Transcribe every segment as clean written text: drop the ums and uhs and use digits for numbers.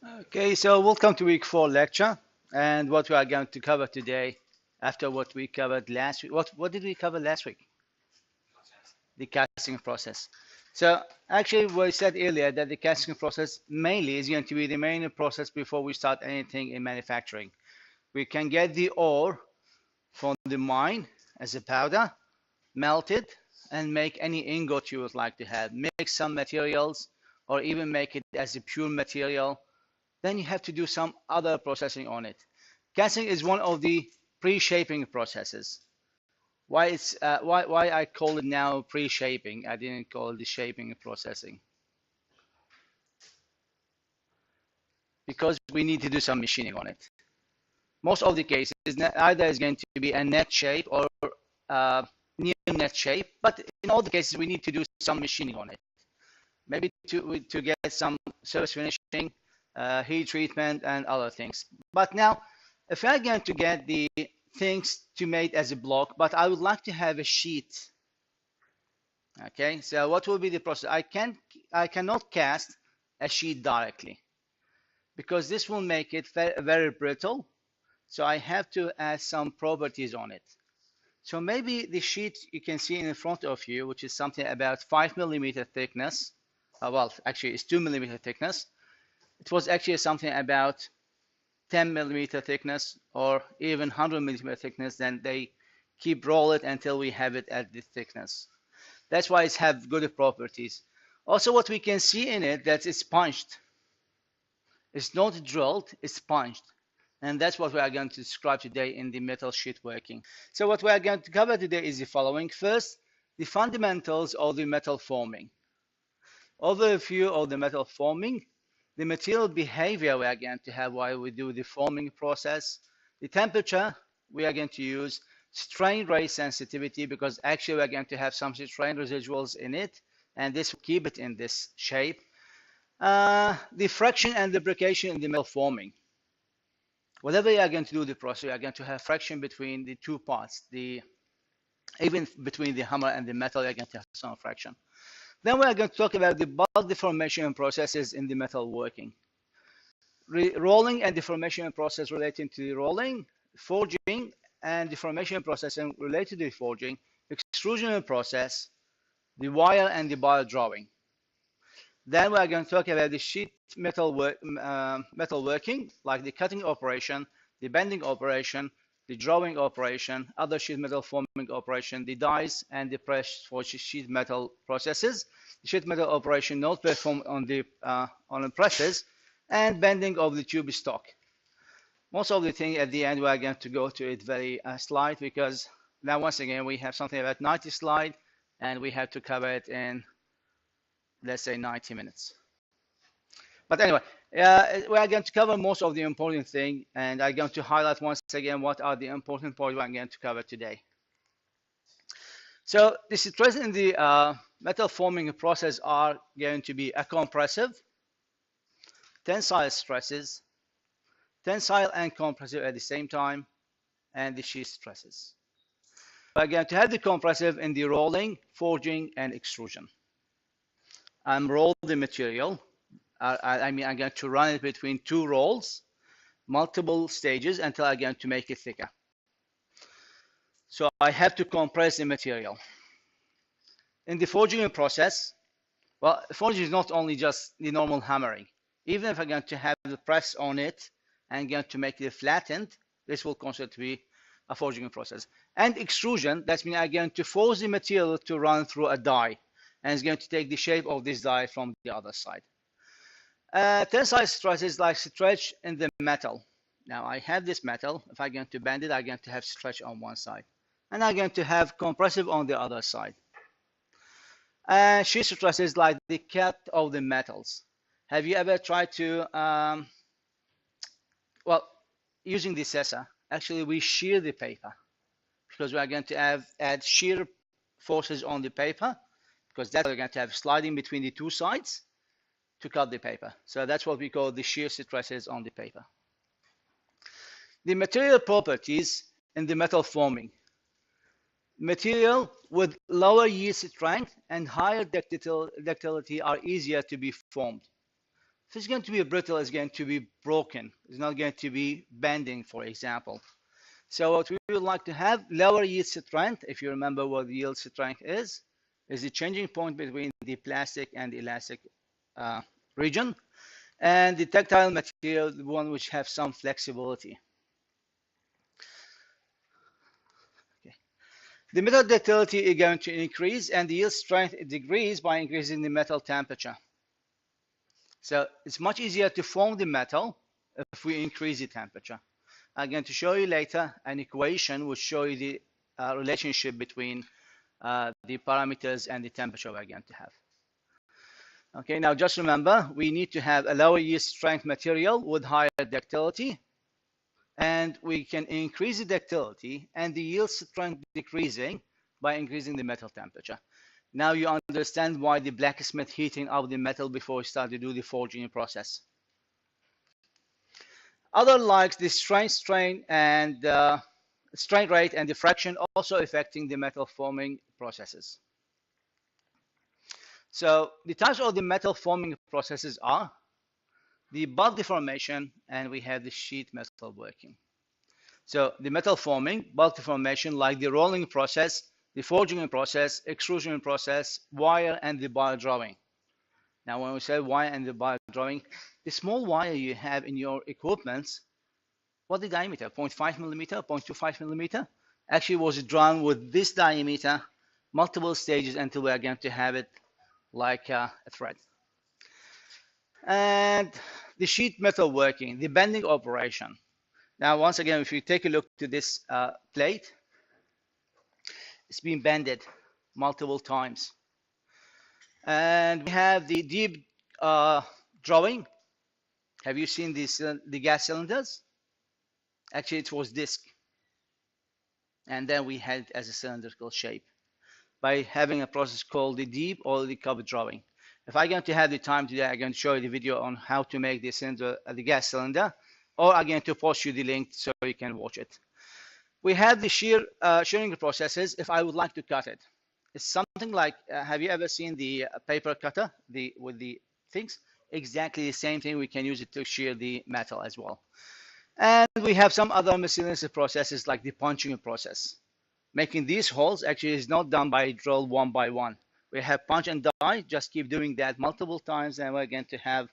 Okay, so welcome to week 4 lecture. And what we are going to cover today, after what we covered last week. What did we cover last week? The casting process. So actually, we said earlier that the casting process mainly is going to be the main process before we start anything in manufacturing. We can get the ore from the mine as a powder, melt it, and make any ingot you would like to have. Mix some materials, or even make it as a pure material. Then you have to do some other processing on it. Casting is one of the pre-shaping processes. Why I call it now pre-shaping? I didn't call it the shaping processing because we need to do some machining on it. Most of the cases, either is going to be a net shape or near net shape, but in all the cases, we need to do some machining on it. Maybe to get some surface finishing, heat treatment, and other things. But now, if I'm going to get the things to made as a block, but I would like to have a sheet. Okay, so what will be the process? I cannot cast a sheet directly because this will make it very brittle. So I have to add some properties on it. So maybe the sheet you can see in front of you, which is something about 5 millimeter thickness. Well, actually, it's 2 millimeter thickness. It was actually something about 10 millimeter thickness or even 100 millimeter thickness. Then they keep roll it until we have it at this thickness. That's why it have good properties. Also, what we can see in it that it's punched. It's not drilled, it's punched. And that's what we are going to describe today in the metal sheet working. So what we are going to cover today is the following. First, the fundamentals of the metal forming. Overview of the metal forming, the material behavior we are going to have while we do the forming process, the temperature we are going to use, strain rate sensitivity, because actually we are going to have some strain residuals in it, and this will keep it in this shape. The friction and lubrication in the metal forming. Whatever you are going to do the process, you are going to have friction between the two parts. Even between the hammer and the metal, you are going to have some friction. Then we are going to talk about the bulk deformation processes in the metal working. Rolling and deformation process relating to the rolling, forging and deformation processing related to the forging, extrusion process, the wire and the bar drawing. Then we are going to talk about the sheet metal working, like the cutting operation, the bending operation, the drawing operation, other sheet metal forming operation, the dies and the press for sheet metal processes, the sheet metal operation not performed on the presses, and bending of the tube stock. Most of the thing at the end we are going to go to it very slide, because now once again we have something about 90 slide and we have to cover it in, let's say, 90 minutes. But anyway, we are going to cover most of the important thing, and I'm going to highlight once again what are the important points I'm going to cover today. So the stress in the metal forming process are going to be a compressive, tensile stresses, tensile and compressive at the same time, and the shear stresses. We're going to have the compressive in the rolling, forging, and extrusion. I'm roll the material. I'm going to run it between two rolls, multiple stages until I'm going to make it thicker. So I have to compress the material. In the forging process, well, forging is not only just the normal hammering. Even if I'm going to have the press on it and going to make it flattened, this will consider to be a forging process. And extrusion, that means I'm going to force the material to run through a die, and it's going to take the shape of this die from the other side. Tensile stress is like stretch in the metal. Now I have this metal. If I'm going to bend it, I'm going to have stretch on one side, and I'm going to have compressive on the other side. Shear stress is like the cut of the metals. Have you ever tried to, well, using the scissor, actually we shear the paper, because we are going to add shear forces on the paper, because that's we're going to have sliding between the two sides to cut the paper. So that's what we call the shear stresses on the paper. The material properties in the metal forming. Material with lower yield strength and higher ductility are easier to be formed. If it's going to be brittle, it's going to be broken. It's not going to be bending, for example. So what we would like to have, lower yield strength, if you remember what the yield strength is the changing point between the plastic and the elastic region, and the tactile material, the one which have some flexibility. Okay. The metal ductility is going to increase, and the yield strength decreases by increasing the metal temperature. So it's much easier to form the metal if we increase the temperature. I'm going to show you later an equation which show you the relationship between the parameters and the temperature we're going to have. Okay, now just remember, we need to have a lower yield strength material with higher ductility, and we can increase the ductility and the yield strength decreasing by increasing the metal temperature. Now you understand why the blacksmith heating up the metal before we start to do the forging process. Other like the strain and strain rate and diffraction also affecting the metal forming processes. So the types of the metal forming processes are the bulk deformation, and we have the sheet metal working. So the metal forming, bulk deformation, like the rolling process, the forging process, extrusion process, wire, and the bar drawing. Now when we say wire and the bar drawing, the small wire you have in your equipment, what the diameter, 0.5 millimeter, 0.25 millimeter, actually was drawn with this diameter, multiple stages until we are going to have it like a thread. And the sheet metal working, the bending operation. Now, once again, if you take a look to this plate, it's been bended multiple times. And we have the deep drawing. Have you seen this, the gas cylinders? Actually, it was disc. And then we had it as a cylindrical shape by having a process called the deep or the cup drawing. If I'm going to have the time today, I'm going to show you the video on how to make the cylinder, the gas cylinder, or I'm going to post you the link so you can watch it. We have the shearing processes if I would like to cut it. It's something like, have you ever seen the paper cutter with the things? Exactly the same thing. We can use it to shear the metal as well. And we have some other miscellaneous processes like the punching process. Making these holes actually is not done by drill one by one. We have punch and die, just keep doing that multiple times, and we're going to have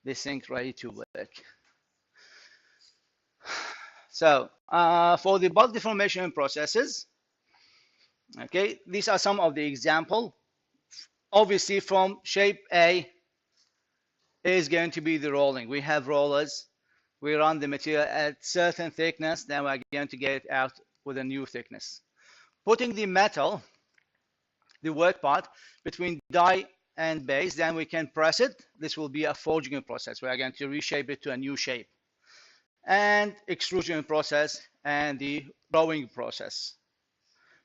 this thing ready to work. So for the bulk deformation processes, okay, these are some of the example. Obviously from shape A is going to be the rolling. We have rollers. We run the material at certain thickness, then we're going to get it out with a new thickness. Putting the metal, the work part, between die and base, then we can press it. This will be a forging process. We are going to reshape it to a new shape. And extrusion process and the rolling process.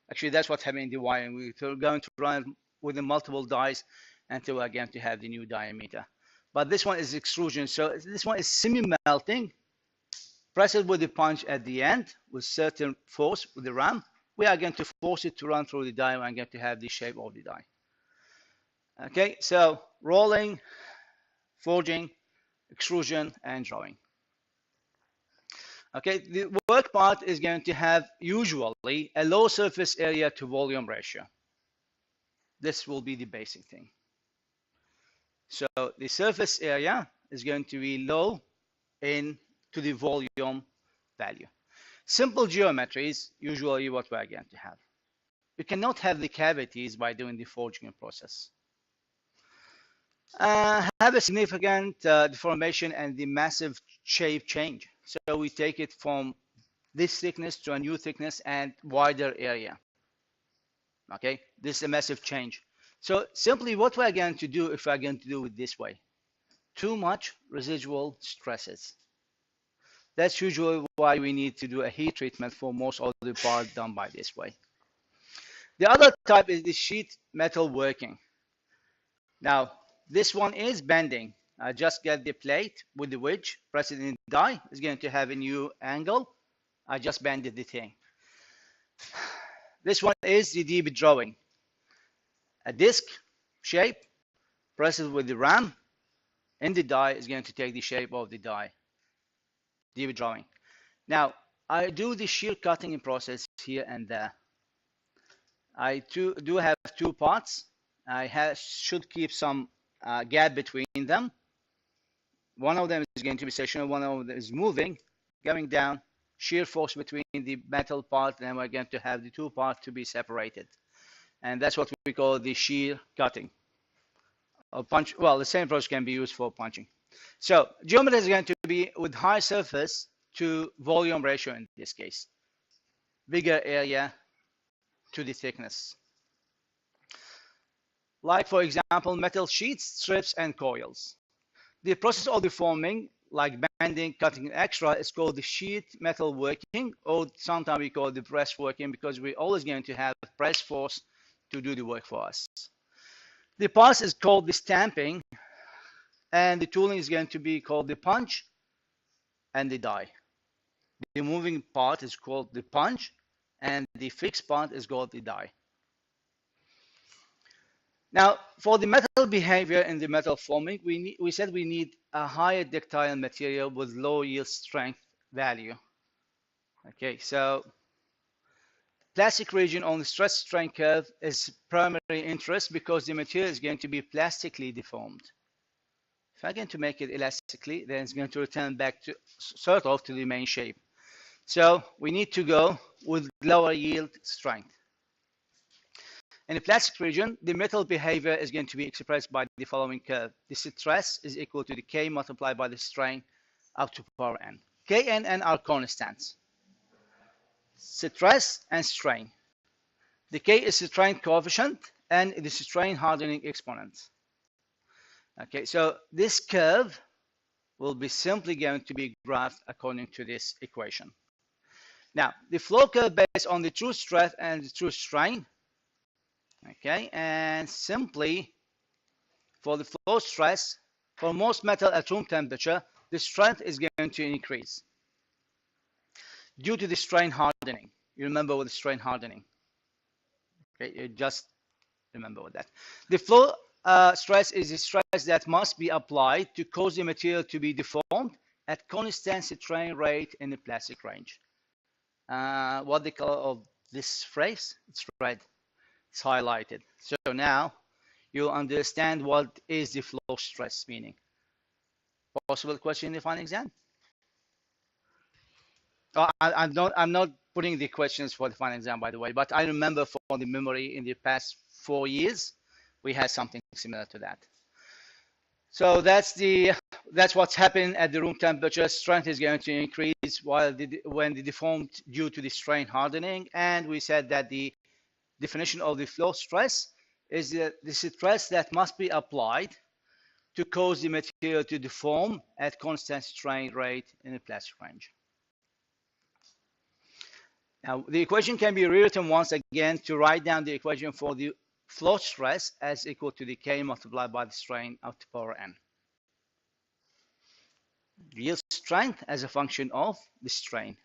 Actually, that's what's happening in the wiring. We're going to run with the multiple dies until we're going to have the new diameter. But this one is extrusion. So this one is semi-melting. Press it with the punch at the end with certain force with the ram. We are going to force it to run through the die. We're going to have the shape of the die. Okay, so rolling, forging, extrusion, and drawing. Okay, the work part is going to have usually a low surface area to volume ratio. This will be the basic thing. So the surface area is going to be low in to the volume value. Simple geometries, usually what we're going to have. You cannot have the cavities by doing the forging process. Have a significant deformation and the massive shape change. So we take it from this thickness to a new thickness and wider area. Okay, this is a massive change. So simply what we're going to do if we're going to do it this way, too much residual stresses. That's usually why we need to do a heat treatment for most of the parts done by this way. The other type is the sheet metal working. Now, this one is bending. I just get the plate with the wedge, press it in the die. It's going to have a new angle. I just bended the thing. This one is the deep drawing. A disc shape, press it with the ram, in the die is going to take the shape of the die drawing. Now, I do the shear cutting process here and there. I do have two parts. I should keep some gap between them. One of them is going to be stationary, one of them is moving, going down, shear force between the metal part, and we're going to have the two parts to be separated. And that's what we call the shear cutting. Or punch, well, the same approach can be used for punching. So geometry is going to be with high surface to volume ratio in this case. Bigger area to the thickness. Like, for example, metal sheets, strips, and coils. The process of deforming, like bending, cutting, extra, is called the sheet metal working, or sometimes we call it the press working, because we're always going to have press force to do the work for us. The pass is called the stamping, and the tooling is going to be called the punch and the die. The moving part is called the punch, and the fixed part is called the die. Now, for the metal behavior in the metal forming, we said we need a higher ductile material with low yield strength value. Okay, so plastic region on the stress strain curve is primary interest because the material is going to be plastically deformed. If I'm going to make it elastically, then it's going to return back to sort of to the main shape. So we need to go with lower yield strength. In the plastic region, the metal behavior is going to be expressed by the following curve. The stress is equal to the K multiplied by the strain up to power n. K and n are constants. Stress and strain. The K is the strain coefficient and it is the strain hardening exponent. Okay, so this curve will be simply going to be graphed according to this equation. Now, the flow curve based on the true stress and the true strain. Okay, and simply for the flow stress, for most metal at room temperature, the strength is going to increase due to the strain hardening. You remember what the strain hardening. Okay, you just remember what that. The flow stress is the stress that must be applied to cause the material to be deformed at constant strain rate in the plastic range. What the color of this phrase? It's red. It's highlighted. So now you'll understand what is the flow stress meaning. Possible question in the final exam? Oh, I'm not putting the questions for the final exam, by the way, but I remember from the memory in the past 4 years, we had something similar to that. So that's what's happening at the room temperature. Strength is going to increase when the deformed due to the strain hardening, and we said that the definition of the flow stress is the stress that must be applied to cause the material to deform at constant strain rate in the plastic range. Now, the equation can be rewritten once again to write down the equation for the flow stress as equal to the K multiplied by the strain up to power n. Yield strength as a function of the strain.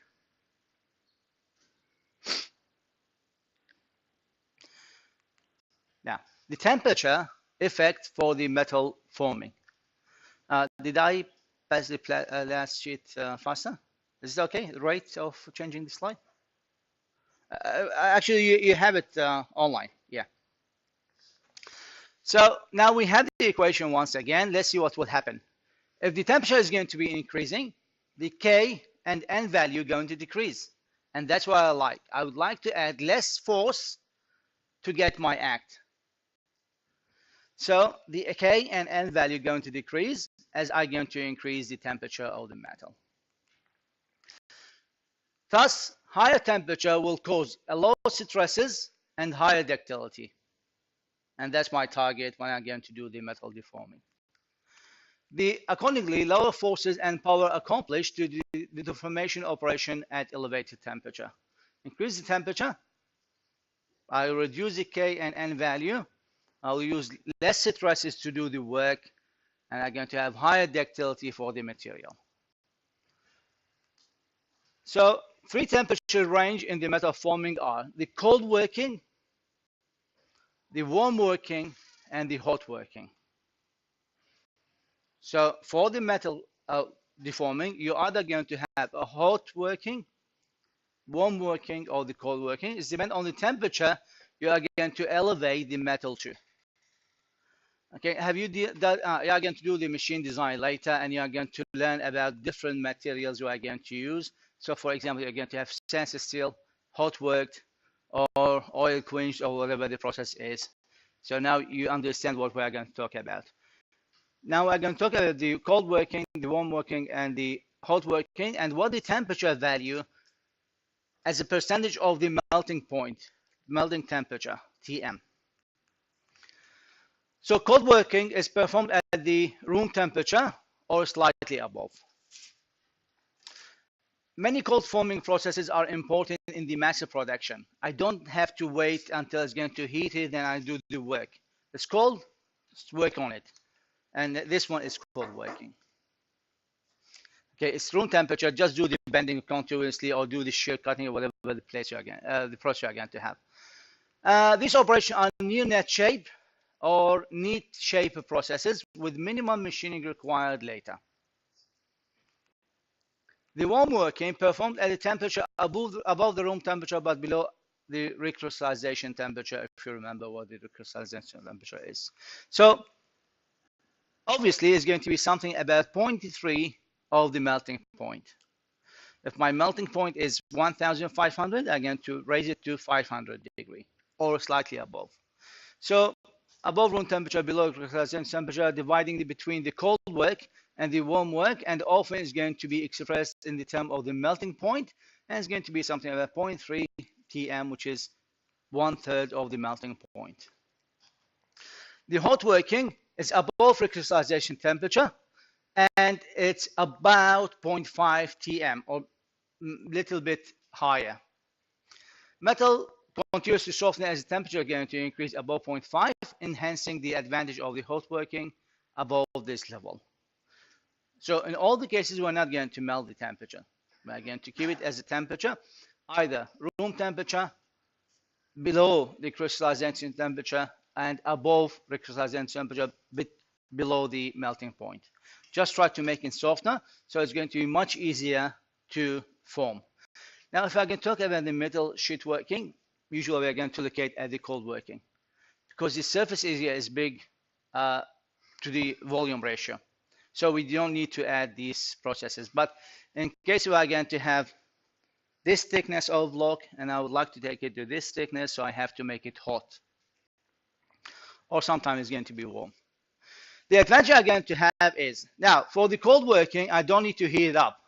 Now, the temperature effect for the metal forming. Did I pass the last sheet faster? Is it okay? The rate of changing the slide? Actually, you have it online. Yeah. So now we have the equation once again. Let's see what will happen. If the temperature is going to be increasing, the K and N value are going to decrease. And that's what I like. I would like to add less force to get my act. So the K and N value are going to decrease as I'm going to increase the temperature of the metal. Thus, higher temperature will cause a low stresses and higher ductility. And that's my target when I'm going to do the metal deforming. Accordingly, lower forces and power accomplished to the deformation operation at elevated temperature. Increase the temperature, I reduce the K and N value, I'll use less stresses to do the work, and I'm going to have higher ductility for the material. So, 3 temperature range in the metal forming are the cold working, the warm working, and the hot working. So for the metal deforming, you're either going to have a hot working, warm working, or the cold working. It's depend on the temperature you are going to elevate the metal to. Okay, have you that you are going to do the machine design later, and you are going to learn about different materials you are going to use. So for example, you're going to have stainless steel, hot worked, or oil quenched, or whatever the process is. So now you understand what we are going to talk about. Now we're going to talk about the cold working, the warm working, and the hot working, and what the temperature value as a percentage of the melting point, melting temperature, Tm. So cold working is performed at the room temperature or slightly above. Many cold forming processes are important in the mass production. I don't have to wait until it's going to heat it, then I do the work. It's cold, let's work on it. And this one is cold working. Okay, it's room temperature. Just do the bending continuously, or do the shear cutting, or whatever the place you are going, the process you are going to have. These operations are near net shape or neat shape processes with minimum machining required later. The warm working performed at a temperature above the room temperature but below the recrystallization temperature, if you remember what the recrystallization temperature is. So obviously it's going to be something about 0.3 of the melting point. If my melting point is 1500, I'm going to raise it to 500 degree or slightly above. So above room temperature, below crystallization temperature, dividing between the cold work and the warm work, and often is going to be expressed in the term of the melting point, and it's going to be something about 0.3 Tm, which is 1/3 of the melting point. The hot working is above recrystallization temperature, and it's about 0.5 Tm, or little bit higher. Metal continues to soften as the temperature is going to increase above 0.5, enhancing the advantage of the hot working above this level. So in all the cases, we're not going to melt the temperature. We're going to keep it as a temperature, either room temperature, below the crystallization temperature, and above the crystallization temperature, bit below the melting point. Just try to make it softer, so it's going to be much easier to form. Now, if I can talk about the metal sheet working, usually we're going to look at the cold working, because the surface area is big to the volume ratio. So we don't need to add these processes. But in case we are going to have this thickness of block, and I would like to take it to this thickness, so I have to make it hot. Or sometimes it's going to be warm. The advantage I'm going to have is, now for the cold working, I don't need to heat it up.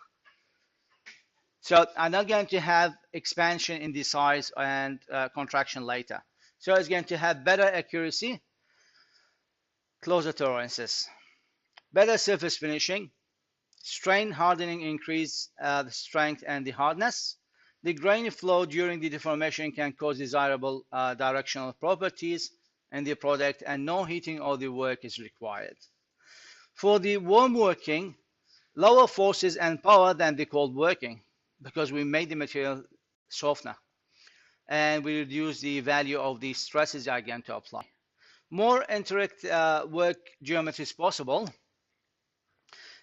So I'm not going to have expansion in the size and contraction later. So it's going to have better accuracy, closer tolerances, better surface finishing, strain hardening increase the strength and the hardness. The grain flow during the deformation can cause desirable directional properties in the product, and no heating of the work is required. For the warm working, lower forces and power than the cold working, because we made the material softer and we reduce the value of the stresses are going to apply. More intricate work geometry is possible,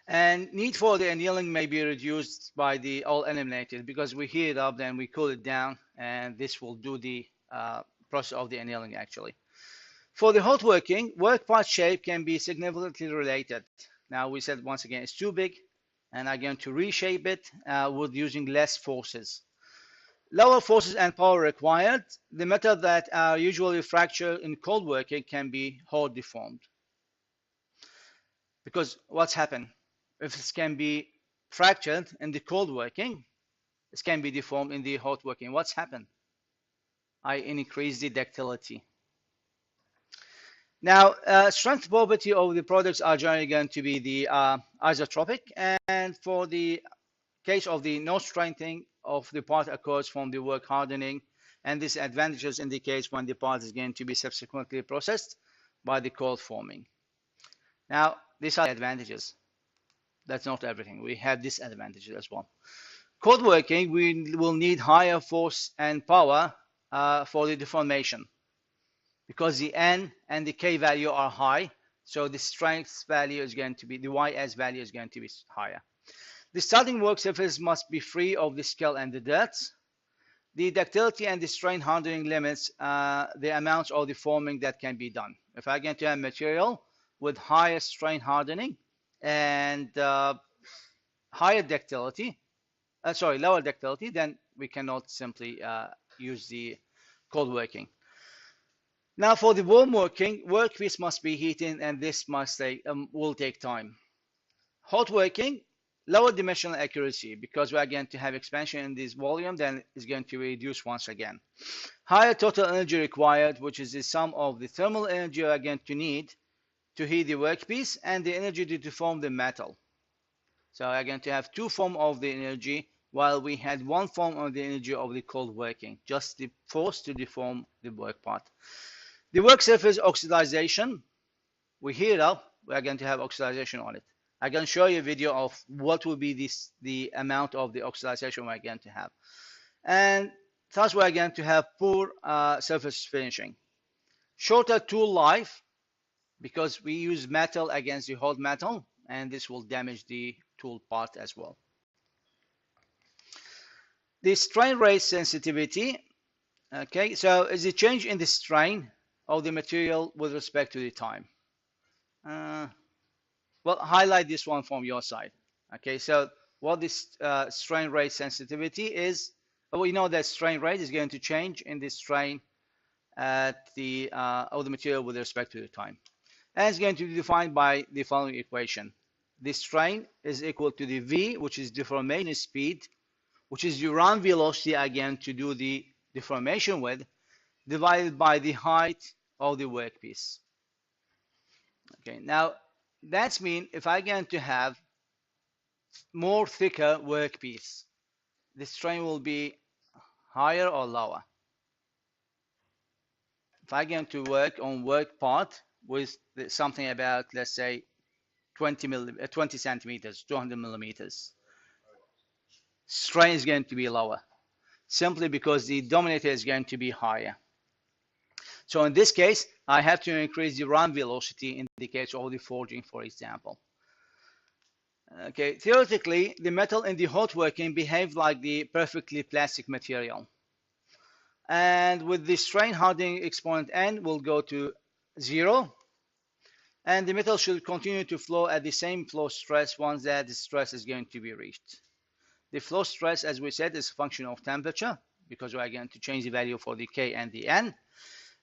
and need for the annealing may be reduced by the all eliminated, because we heat it up, then we cool it down, and this will do the process of the annealing actually. For the hot working, work part shape can be significantly related. Now we said once again it's too big, and I'm going to reshape it with using less forces. Lower forces and power required. The metal that are usually fractured in cold working can be hot deformed. Because what's happened? If it can be fractured in the cold working, it can be deformed in the hot working. What's happened? I increase the ductility. Now, strength property of the products are generally going to be the isotropic, and for the case of the no strengthening of the part occurs from the work hardening, and this advantages in the case when the part is going to be subsequently processed by the cold forming. Now, these are the advantages. That's not everything. We have disadvantages as well. Cold working, we will need higher force and power for the deformation, because the N and the K value are high, So the strength value is going to be, the YS value is going to be higher. The starting work surface must be free of the scale and the dirt. The ductility and the strain hardening limits the amounts of the forming that can be done. If I get to a material with higher strain hardening and higher ductility, lower ductility, then we cannot simply use the cold working. Now for the warm working, workpiece must be heated, and this will take time. Hot working, lower dimensional accuracy, because we are going to have expansion in this volume, then it's going to reduce once again. Higher total energy required, which is the sum of the thermal energy you are going to need to heat the workpiece and the energy to deform the metal. So we are going to have two forms of the energy, while we had one form of the energy of the cold working, just the force to deform the work part. The work surface oxidization, we heat it up, we are going to have oxidization on it. I can show you a video of what will be the amount of the oxidization we're going to have. And thus we're going to have poor surface finishing. Shorter tool life, because we use metal against the hot metal, and this will damage the tool part as well. The strain rate sensitivity, okay, so is the change in the strain of the material with respect to the time. Well, highlight this one from your side. Okay, so what this strain rate sensitivity is, we know that strain rate is going to change in the strain at the of the material with respect to the time. And it's going to be defined by the following equation. The strain is equal to the V, which is deformation speed, which is the run velocity again to do the deformation with, divided by the height of the workpiece. Okay, now that's mean if I'm going to have more thicker workpiece, the strain will be higher or lower. If I'm going to work on work part with something about, let's say, 20 centimeters, 200 millimeters, strain is going to be lower, simply because the denominator is going to be higher. So in this case, I have to increase the run velocity in the case of the forging, for example. Okay, theoretically, the metal in the hot working behaves like the perfectly plastic material. And with the strain hardening exponent n will go to 0. And the metal should continue to flow at the same flow stress once that the stress is going to be reached. The flow stress, as we said, is a function of temperature, because we are going to change the value for the K and the N.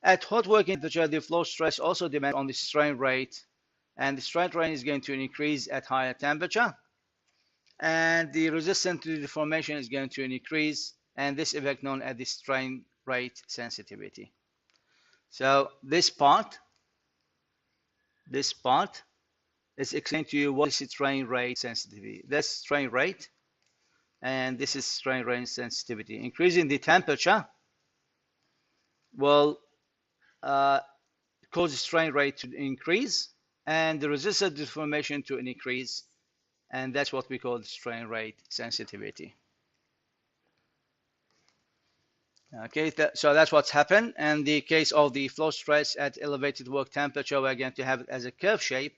At hot working temperature, the flow stress also depends on the strain rate, and the strain rate is going to increase at higher temperature, and the resistance to the deformation is going to increase, and this effect known as the strain rate sensitivity. So this part is explaining to you what is the strain rate sensitivity. That's strain rate, and this is strain rate sensitivity. Increasing the temperature will cause the strain rate to increase and the resistance deformation to increase, and that's what we call the strain rate sensitivity. Okay, so that's what's happened. And the case of the flow stress at elevated work temperature, we're going to have it as a curve shape,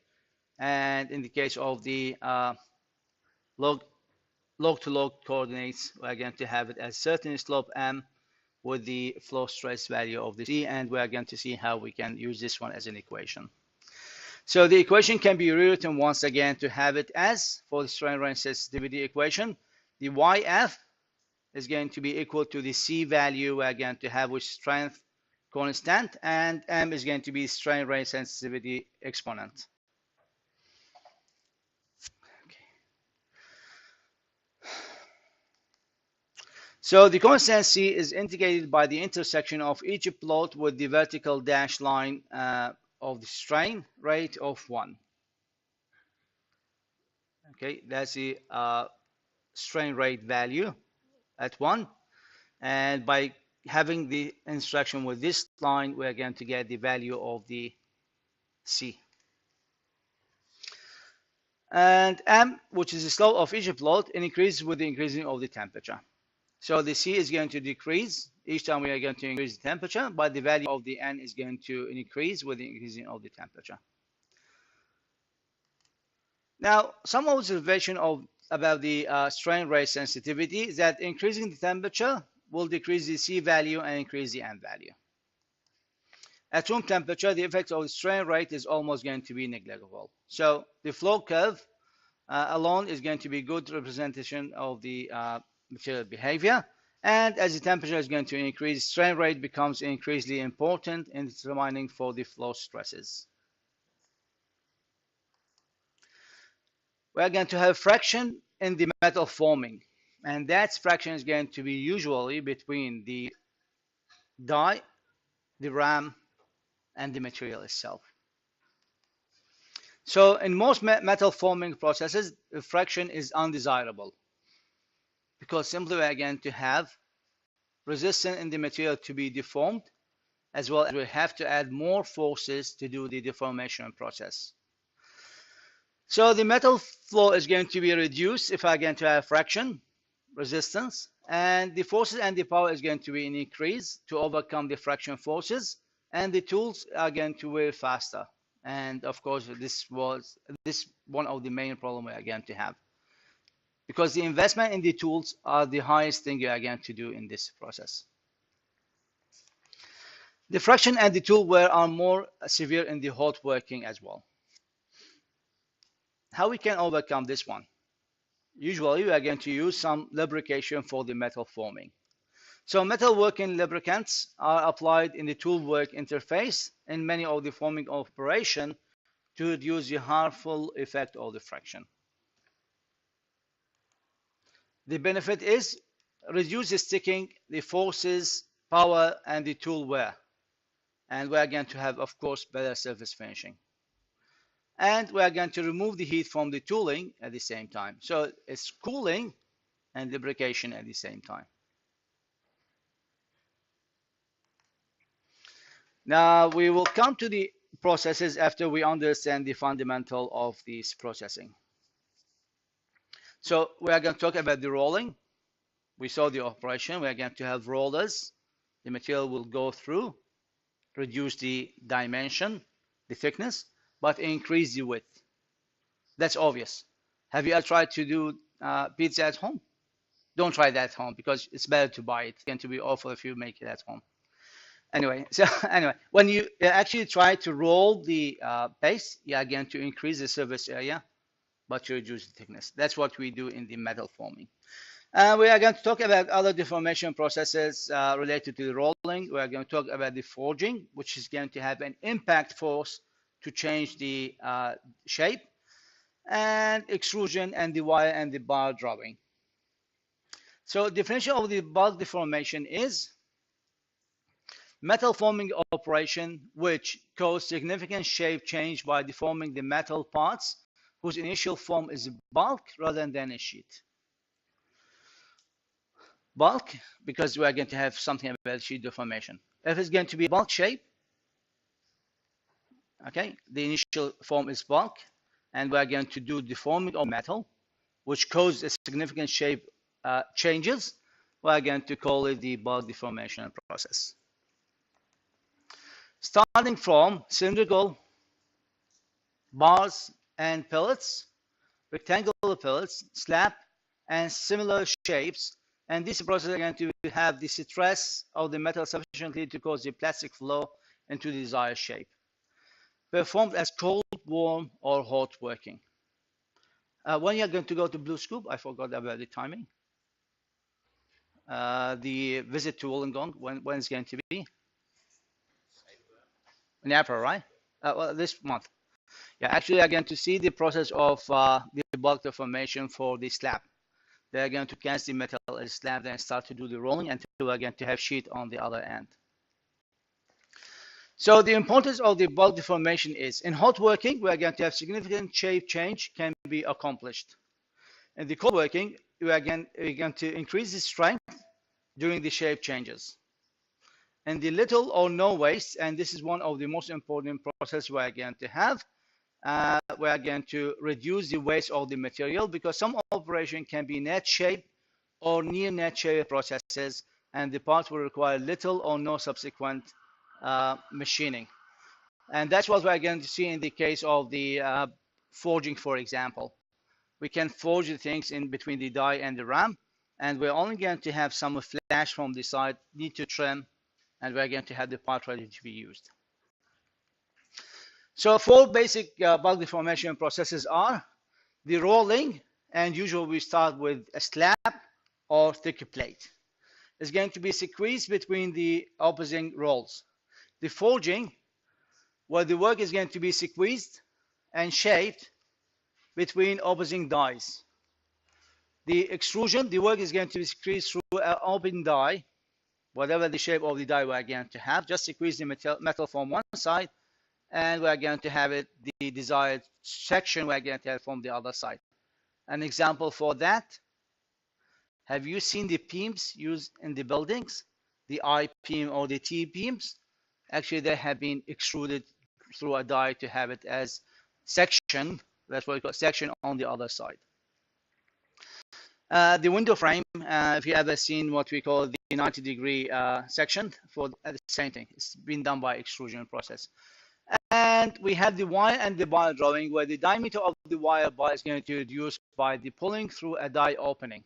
and in the case of the log-to-log coordinates, we're going to have it as certain slope m with the flow stress value of the C, and we're going to see how we can use this one as an equation. So the equation can be rewritten once again to have it as, for the strain rate sensitivity equation, the YF is going to be equal to the C value we're going to have with strength constant, and M is going to be strain rate sensitivity exponent. So the constant C is indicated by the intersection of each plot with the vertical dashed line of the strain rate of 1. Okay, that's the strain rate value at 1. And by having the intersection with this line, we're going to get the value of the C. And M, which is the slope of each plot, increases with the increasing of the temperature. So the C is going to decrease each time we are going to increase the temperature, but the value of the N is going to increase with the increasing of the temperature. Now, some observation about the strain rate sensitivity is that increasing the temperature will decrease the C value and increase the N value. At room temperature, the effect of the strain rate is almost going to be negligible. So the flow curve alone is going to be a good representation of the material behavior. And as the temperature is going to increase, strain rate becomes increasingly important in determining for the flow stresses. We're going to have friction in the metal forming, and that fraction is going to be usually between the die, the ram, and the material itself. So in most metal forming processes, friction is undesirable because simply we're going to have resistance in the material to be deformed, as well as we have to add more forces to do the deformation process. So the metal flow is going to be reduced if I'm going to have friction, resistance, and the forces and the power is going to be increased to overcome the friction forces, and the tools are going to wear faster. And of course, this one of the main problems we are going to have, because the investment in the tools are the highest thing you are going to do in this process. The friction and the tool wear are more severe in the hot working as well. How we can overcome this one? Usually we are going to use some lubrication for the metal forming. So metal working lubricants are applied in the tool work interface in many of the forming operation to reduce the harmful effect of the friction. The benefit is reduce the sticking, the forces, power, and the tool wear. And we are going to have, of course, better surface finishing. And we are going to remove the heat from the tooling at the same time. So it's cooling and lubrication at the same time. Now we will come to the processes after we understand the fundamental of this processing. So we are going to talk about the rolling. We saw the operation. We are going to have rollers. The material will go through, reduce the dimension, the thickness, but increase the width. That's obvious. Have you ever tried to do pizza at home? Don't try that at home because it's better to buy it. It's going to be awful if you make it at home. Anyway, when you actually try to roll the base, you are going to increase the surface area, but to reduce the thickness. That's what we do in the metal forming. We are going to talk about other deformation processes related to the rolling. We are going to talk about the forging, which is going to have an impact force to change the shape, and extrusion and the wire and the bar drawing. So definition of the bulk deformation is metal forming operation which cause significant shape change by deforming the metal parts whose initial form is bulk rather than a sheet. Bulk, because we are going to have something about sheet deformation. If it's going to be bulk shape, okay, the initial form is bulk, and we are going to do deforming of metal, which causes a significant shape changes. We are going to call it the bulk deformation process. Starting from cylindrical bars and pellets, rectangular pellets, slab, and similar shapes. And this process is going to have the stress of the metal sufficiently to cause the plastic flow into the desired shape. Performed as cold, warm, or hot working. When you're going to go to Blue Scoop, I forgot about the timing. The visit to Wollongong, when it's going to be? In April, right? Well, this month. Yeah, actually, I'm going to see the process of the bulk deformation for the slab. They're going to cast the metal slab and start to do the rolling until we're going to have sheet on the other end. So the importance of the bulk deformation is in hot working, we are going to have significant shape change can be accomplished. In the cold working, we're going to increase the strength during the shape changes. And the little or no waste, and this is one of the most important processes we are going to have. We are going to reduce the waste of the material because some operation can be net shape or near net shape processes, and the parts will require little or no subsequent machining. And that's what we're going to see in the case of the forging, for example. We can forge the things in between the die and the RAM, and we're only going to have some flash from the side, need to trim, and we're going to have the part ready to be used. So 4 basic bulk deformation processes are the rolling, and usually we start with a slab or thick plate. It's going to be squeezed between the opposing rolls. The forging, where the work is going to be squeezed and shaped between opposing dies. The extrusion, the work is going to be squeezed through an open die, whatever the shape of the die we're going to have. Just squeeze the metal from one side, and we're going to have it the desired section we're going to have from the other side. An example for that, have you seen the beams used in the buildings? The I beam or the T beams? Actually, they have been extruded through a die to have it as section. That's what we call section on the other side. The window frame, if you ever seen what we call the 90-degree section, for the same thing. It's been done by extrusion process. And we have the wire and the bar drawing, where the diameter of the wire bar is going to reduce by the pulling through a die opening.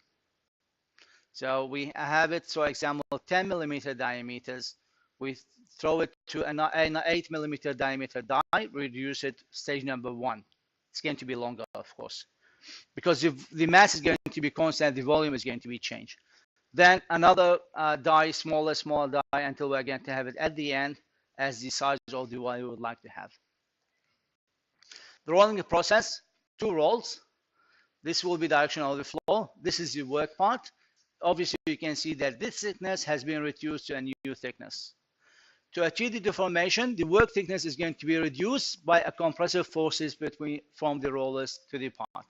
So we have it, for example, 10 millimeter diameters. We throw it to an 8 millimeter diameter die, reduce it stage number 1. It's going to be longer, of course, because if the mass is going to be constant, the volume is going to be changed. Then another die, smaller die, until we're going to have it at the end as the size of the wire we would like to have. The rolling process, 2 rolls. This will be direction of the flow. This is the work part. Obviously, you can see that this thickness has been reduced to a new thickness. To achieve the deformation, the work thickness is going to be reduced by a compressive forces from the rollers to the part.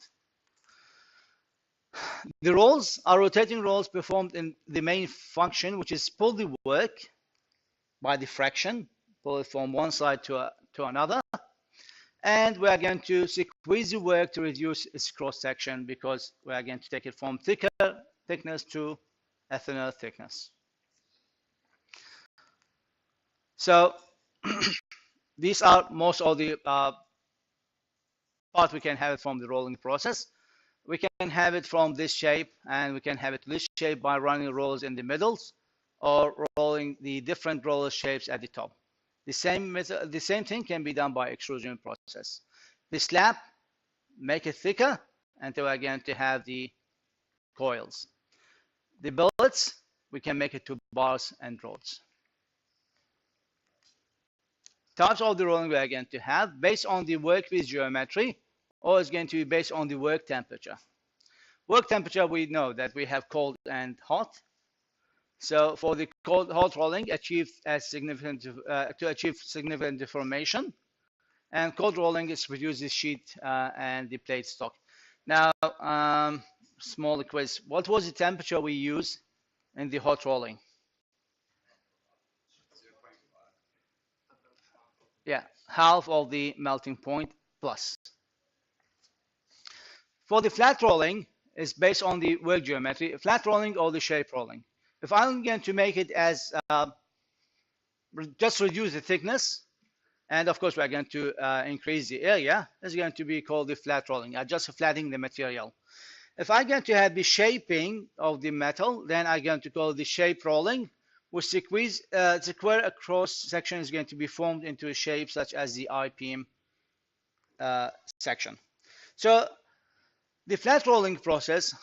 The rolls are rotating rolls performed in the main function, which is pull the work by the friction, pull it from one side to another. And we are going to squeeze the work to reduce its cross section, because we are going to take it from thicker thickness to a thinner thickness. So these are most of the part we can have it from the rolling process. We can have it from this shape, and we can have it this shape by running rollers in the middles, or rolling the different roller shapes at the top. The same thing can be done by extrusion process. The slab, make it thicker until we're going to have the coils. The billets, we can make it to bars and rods. Types of the rolling we are going to have based on the workpiece geometry, or is going to be based on the work temperature. Work temperature, we know that we have cold and hot. So for the cold hot rolling, to achieve significant deformation, and cold rolling is produce the sheet and the plate stock. Now, small quiz. What was the temperature we use in the hot rolling? Yeah, half of the melting point plus. For the flat rolling, is based on the work geometry, flat rolling or the shape rolling. If I'm going to make it as just reduce the thickness, and of course we're going to increase the area, it's going to be called the flat rolling. I'm just flattening the material. If I'm going to have the shaping of the metal, then I'm going to call the shape rolling, which square across section is going to be formed into a shape such as the I-beam section. So the flat rolling process,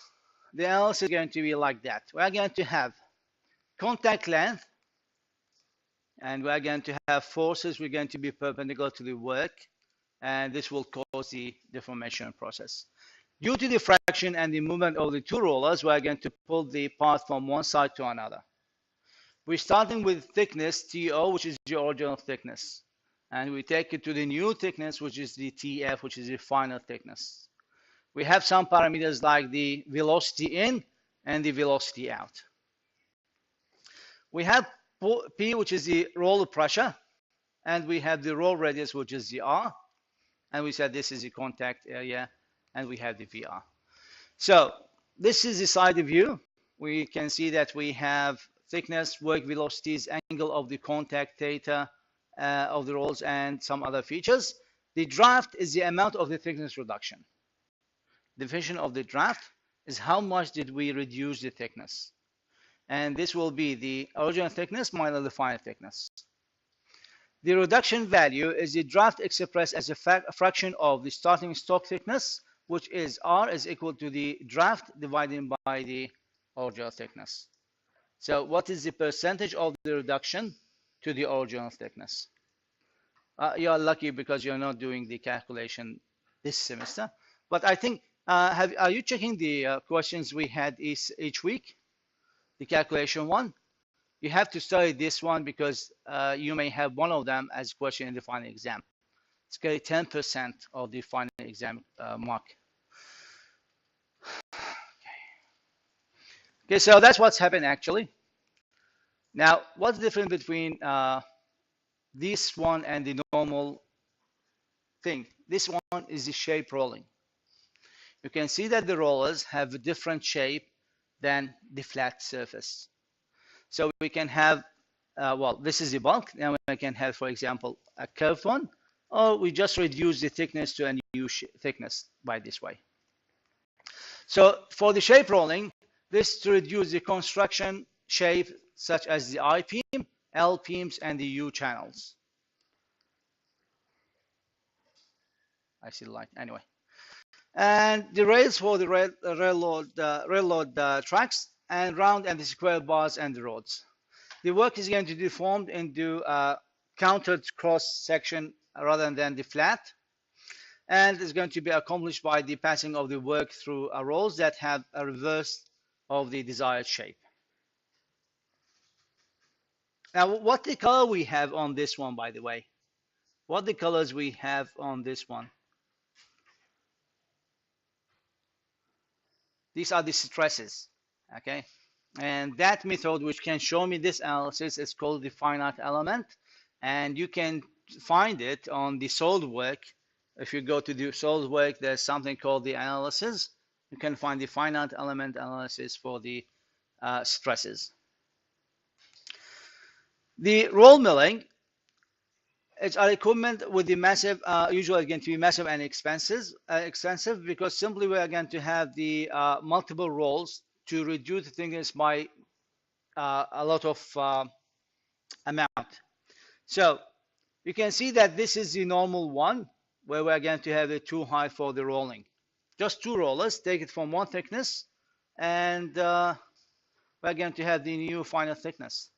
the analysis is going to be like that. We're going to have contact length, and we're going to have forces. We're going to be perpendicular to the work, and this will cause the deformation process. Due to the friction and the movement of the 2 rollers, we're going to pull the part from one side to another. We're starting with thickness TO, which is the original thickness, and we take it to the new thickness, which is the TF, which is the final thickness. We have some parameters like the velocity in and the velocity out. We have P, which is the roll pressure, and we have the roll radius, which is the R, and we said this is the contact area, and we have the VR. So this is the side view. We can see that we have thickness, work velocities, angle of the contact theta of the rolls, and some other features. The draft is the amount of the thickness reduction. Definition of the draft is how much did we reduce the thickness. And this will be the original thickness minus the final thickness. The reduction value is the draft expressed as a fraction of the starting stock thickness, which is R is equal to the draft divided by the original thickness. So what is the percentage of the reduction to the original thickness? You're lucky because you're not doing the calculation this semester. But I think, are you checking the questions we had each week? The calculation one? You have to study this one because you may have one of them as a question in the final exam. It's going to 10% of the final exam mark. Okay, so that's what's happened actually. Now, what's the difference between this one and the normal thing? This one is the shape rolling. You can see that the rollers have a different shape than the flat surface. So we can have, well, this is the bulk. Now we can have, for example, a curved one, or we just reduce the thickness to a new thickness by this way. So for the shape rolling, this to reduce the construction shape such as the I beam, L beams, and the U channels. I see the light anyway. And the rails for the railroad tracks, and round and the square bars and the rods. The work is going to be formed into a countered cross section rather than the flat, and is going to be accomplished by the passing of the work through rolls that have a reverse of the desired shape. Now, what the color we have on this one, by the way? What the colors we have on this one? These are the stresses, okay? And that method which can show me this analysis is called the finite element. And you can find it on the SolidWorks. If you go to the SolidWorks, there's something called the analysis. You can find the finite element analysis for the stresses. The roll milling, it's our equipment with the massive, usually going to be massive and expensive because simply we are going to have the multiple rolls to reduce the thickness by a lot of amount. So you can see that this is the normal one where we're going to have the 2 high for the rolling. Just 2 rollers, take it from one thickness, and we're going to have the new final thickness.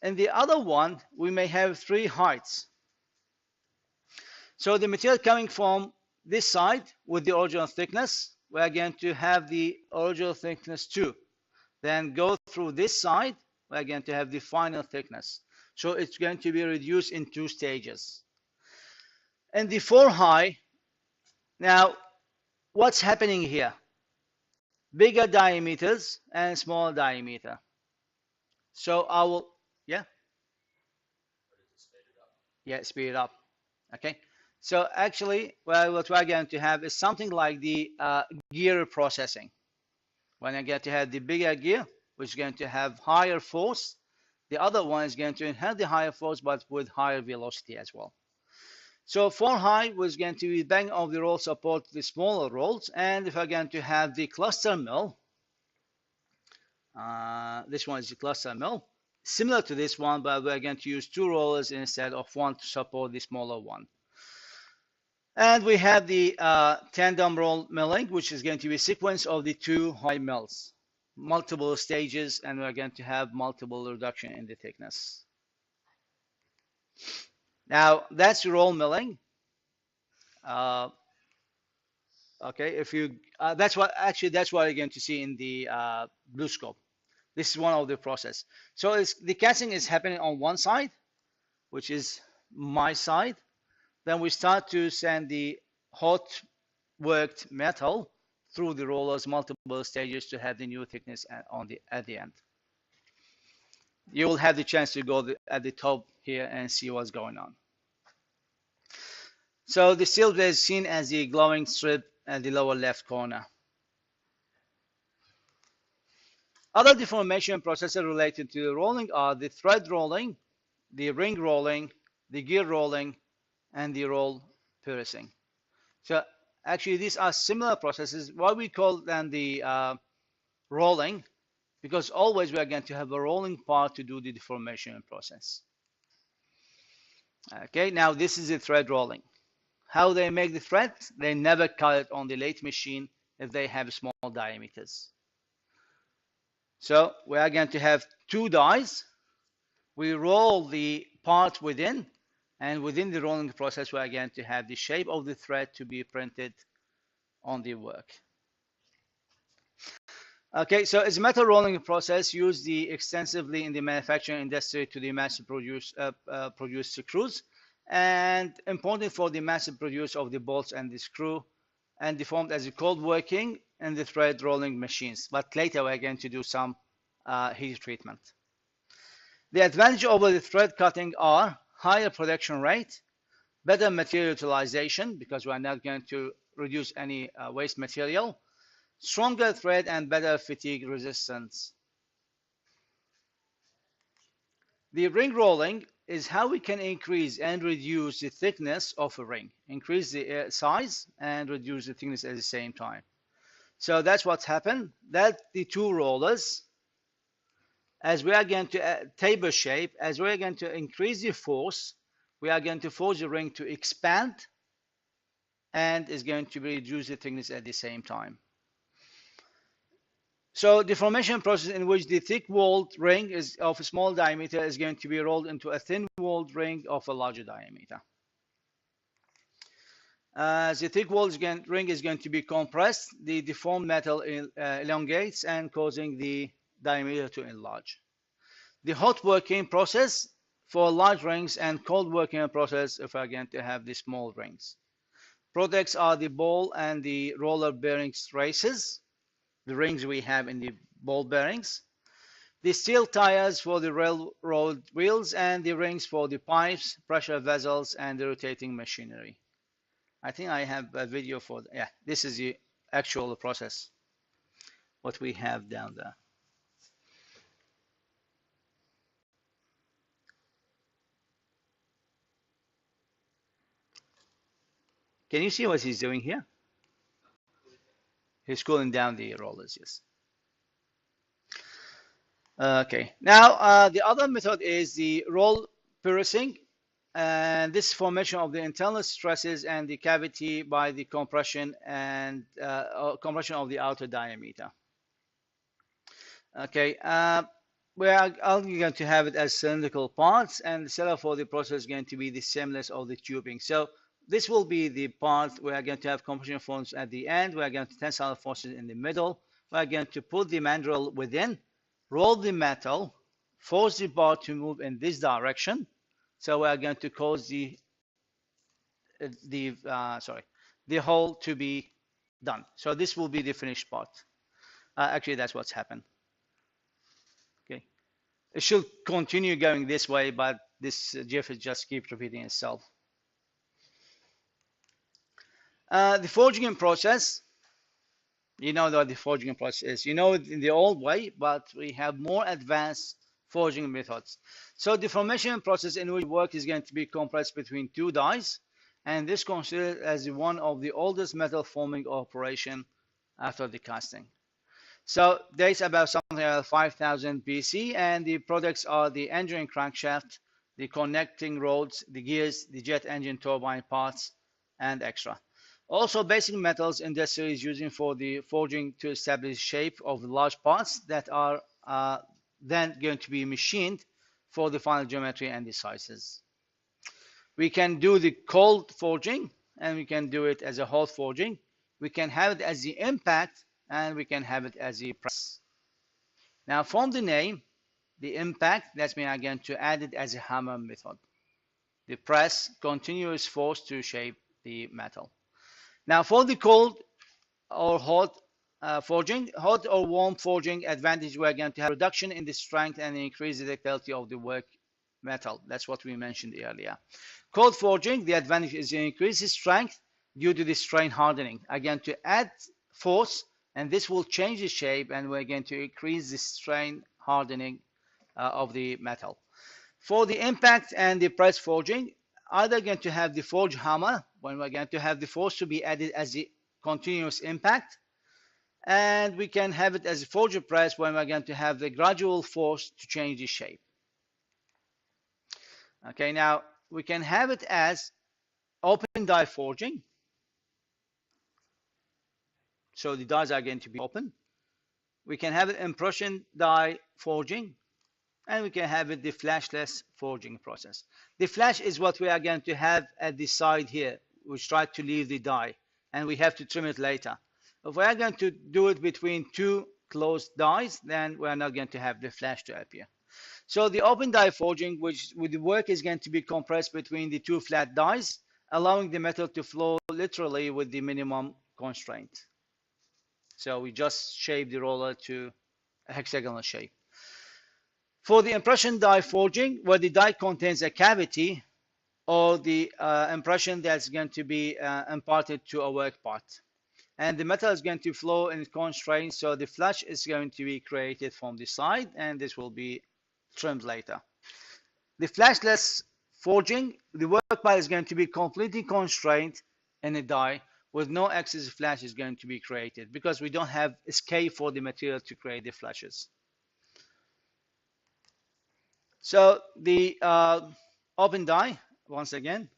And the other one, we may have 3 heights. So the material coming from this side with the original thickness, we're going to have the original thickness 2. Then go through this side, we're going to have the final thickness. So it's going to be reduced in 2 stages. And the 4 high, now what's happening here? Bigger diameters and smaller diameter. So I will, yeah? Yeah, speed it up. Okay. So actually, well, what we're going to have is something like the gear processing. When I get to have the bigger gear, which is going to have higher force, the other one is going to have the higher force, but with higher velocity as well. So 4 high was going to be bang of the roll support the smaller rolls, and if I'm going to have the cluster mill, this one is the cluster mill, similar to this one, but we're going to use 2 rollers instead of 1 to support the smaller one. And we have the tandem roll milling, which is going to be a sequence of the 2 high mills, multiple stages, and we're going to have multiple reduction in the thickness. Now that's roll milling. Okay, if you that's what you're going to see in the blue scope. This is one of the process. So the casting is happening on one side, which is my side. Then we start to send the hot worked metal through the rollers, multiple stages to have the new thickness at the end. You will have the chance to go at the top here and see what's going on. So the steel blade is seen as the glowing strip at the lower left corner. Other deformation processes related to the rolling are the thread rolling, the ring rolling, the gear rolling, and the roll piercing. So actually these are similar processes. Why we call them the rolling, because always we are going to have a rolling part to do the deformation process. Okay, now this is the thread rolling. How they make the thread? They never cut it on the lathe machine if they have small diameters. So we are going to have two dies. We roll the part within, and within the rolling process, we are going to have the shape of the thread to be printed on the work. Okay, so it's a metal rolling process used extensively in the manufacturing industry to the mass produce screws, and important for the massive produce of the bolts and the screw, and deformed as a cold working in the thread rolling machines. But later we're going to do some heat treatment. The advantage over the thread cutting are higher production rate, better material utilization because we are not going to reduce any waste material, stronger thread and better fatigue resistance. The ring rolling is how we can increase and reduce the thickness of a ring, increase the size and reduce the thickness at the same time. So that's what's happened. That the two rollers, as we are going to table shape, as we are going to increase the force, we are going to force the ring to expand and is going to reduce the thickness at the same time. So the formation process in which the thick-walled ring is of a small diameter is going to be rolled into a thin-walled ring of a larger diameter. As the thick-walled ring is going to be compressed, the deformed metal elongates and causing the diameter to enlarge. The hot working process for large rings and cold working process if we're going to have the small rings. Products are the ball and the roller bearings races, the rings we have in the ball bearings, the steel tires for the railroad wheels, and the rings for the pipes, pressure vessels, and the rotating machinery. I think I have a video for, yeah, this is the actual process, what we have down there. Can you see what he's doing here? He's cooling down the rollers, yes. Okay, now the other method is the roll piercing, and this formation of the internal stresses and the cavity by the compression and compression of the outer diameter. Okay, we are only going to have it as cylindrical parts, and the setup for the process is going to be the seamless of the tubing. So this will be the part we are going to have compression forces at the end. We are going to tensile forces in the middle. We are going to put the mandrel within, roll the metal, force the bar to move in this direction. So we are going to cause the hole to be done. So this will be the finished part. Actually, that's what's happened. Okay, it should continue going this way, but this GIF just keeps repeating itself. The forging process. You know what the forging process is. You know it in the old way, but we have more advanced forging methods. So the formation process in which work is going to be compressed between two dies, and this considered as one of the oldest metal forming operation after the casting. So dates about something like 5000 BC, and the products are the engine crankshaft, the connecting rods, the gears, the jet engine turbine parts, and extra. Also, basic metals industry is using for the forging to establish shape of large parts that are then going to be machined for the final geometry and the sizes. We can do the cold forging, and we can do it as a hot forging. We can have it as the impact, and we can have it as the press. Now, from the name, the impact, that's mean I'm going to add it as a hammer method. The press, continuous force to shape the metal. Now for the cold or hot forging, hot or warm forging advantage, we're going to have reduction in the strength and increase the ductility of the work metal. That's what we mentioned earlier. Cold forging, the advantage is to increase the strength due to the strain hardening. Again, to add force, and this will change the shape, and we're going to increase the strain hardening of the metal. For the impact and the press forging, either going to have the forge hammer, when we're going to have the force to be added as the continuous impact, and we can have it as a forger press when we're going to have the gradual force to change the shape. Okay, now we can have it as open die forging. So the dies are going to be open. We can have it impression die forging, and we can have it the flashless forging process. The flash is what we are going to have at the side here, which try to leave the die, and we have to trim it later. If we are going to do it between two closed dies, then we are not going to have the flash to appear. So the open die forging, which with the work is going to be compressed between the two flat dies, allowing the metal to flow literally with the minimum constraint. So we just shape the roller to a hexagonal shape. For the impression die forging, where the die contains a cavity or the impression that's going to be imparted to a work part. And the metal is going to flow in constraints, so the flash is going to be created from the side, and this will be trimmed later. The flashless forging, the work part is going to be completely constrained in a die with no excess flash is going to be created because we don't have escape for the material to create the flashes. So the open die, once again,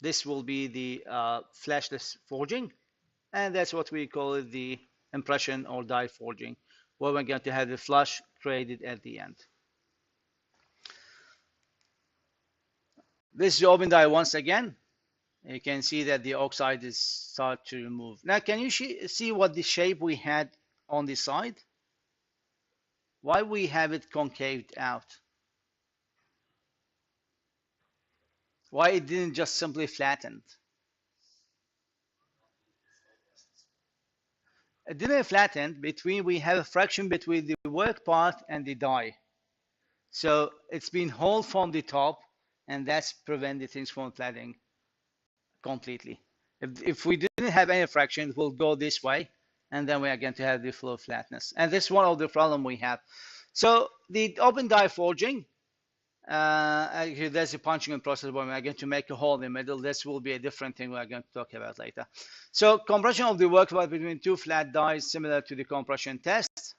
this will be the flashless forging, and that's what we call it, the impression or die forging, where we're going to have the flash created at the end. This is the open die once again. You can see that the oxide is start to remove. Now, can you see what the shape we had on the side? Why we have it concaved out? Why it didn't just simply flatten? It didn't flatten between, we have a fraction between the work part and the die. So it's been held from the top, and that's prevented things from flattening completely. If we didn't have any fraction, it will go this way, and then we are going to have the flow flatness. And this is one of the problem we have. So the open die forging, actually there's a punching in process where we're going to make a hole in the middle. This will be a different thing we're going to talk about later. So compression of the work part between two flat dies, similar to the compression test.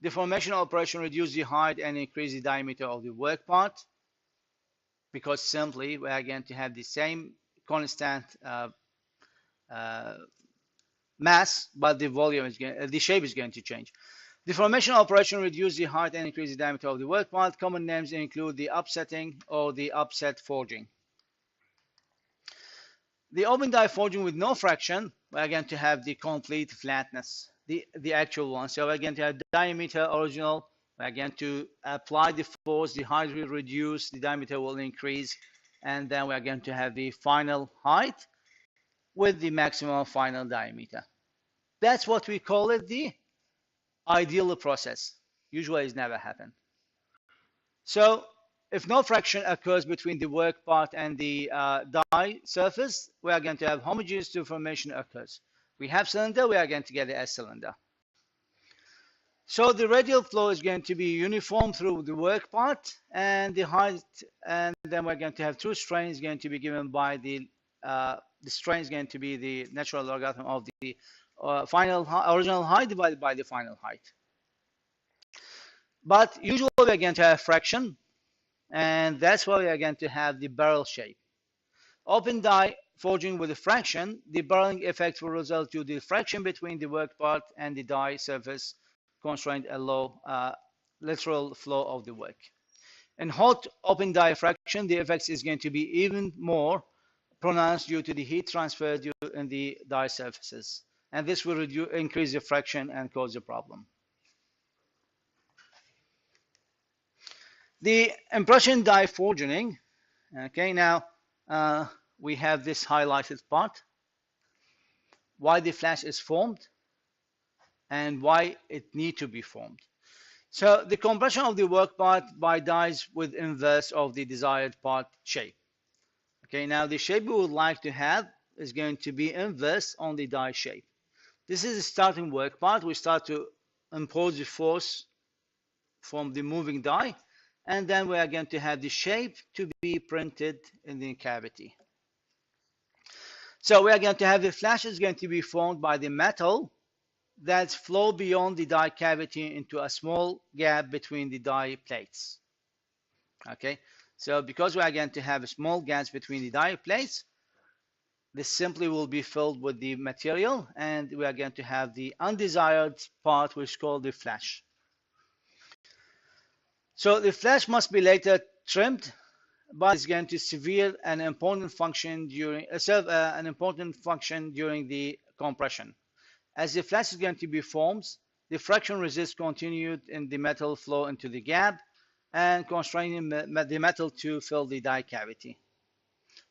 Deformation operation reduce the height and increase the diameter of the work part, because simply we are going to have the same constant mass, but the volume is going, the shape is going to change. Deformation operation reduce the height and increase the diameter of the work part. Common names include the upsetting or the upset forging. The open die forging with no fraction, we're going to have the complete flatness, the actual one. So we're going to have diameter original. We're going to apply the force, the height will reduce, the diameter will increase, and then we're going to have the final height with the maximum final diameter. That's what we call it the ideal process. Usually it's never happen. So if no fraction occurs between the work part and the die surface, we are going to have homogeneous deformation occurs. We have cylinder, we are going to get it as cylinder. So the radial flow is going to be uniform through the work part and the height, and then we're going to have two strains going to be given by the strain is going to be the natural logarithm of the original height divided by the final height. But usually we're going to have fraction, and that's why we are going to have the barrel shape. Open die forging with a fraction, the barreling effect will result to the fraction between the work part and the die surface constraint allow lateral flow of the work. In hot open die fraction, the effect is going to be even more pronounced due to the heat transfer in the die surfaces, and this will increase the friction and cause a problem. The impression die forging. Okay, now we have this highlighted part, why the flash is formed and why it need to be formed. So the compression of the work part by dies with inverse of the desired part shape. Okay, now the shape we would like to have is going to be inverse on the die shape. This is the starting work part. We start to impose the force from the moving die, and then we are going to have the shape to be printed in the cavity. So we are going to have the flash is going to be formed by the metal that flow beyond the die cavity into a small gap between the die plates. Okay, so because we are going to have small gaps between the die plates, this simply will be filled with the material, and we are going to have the undesired part, which is called the flash. So the flash must be later trimmed, but it's going to serve an important function during the compression. As the flash is going to be formed, the friction resist continued in the metal flow into the gap and constraining the metal to fill the die cavity.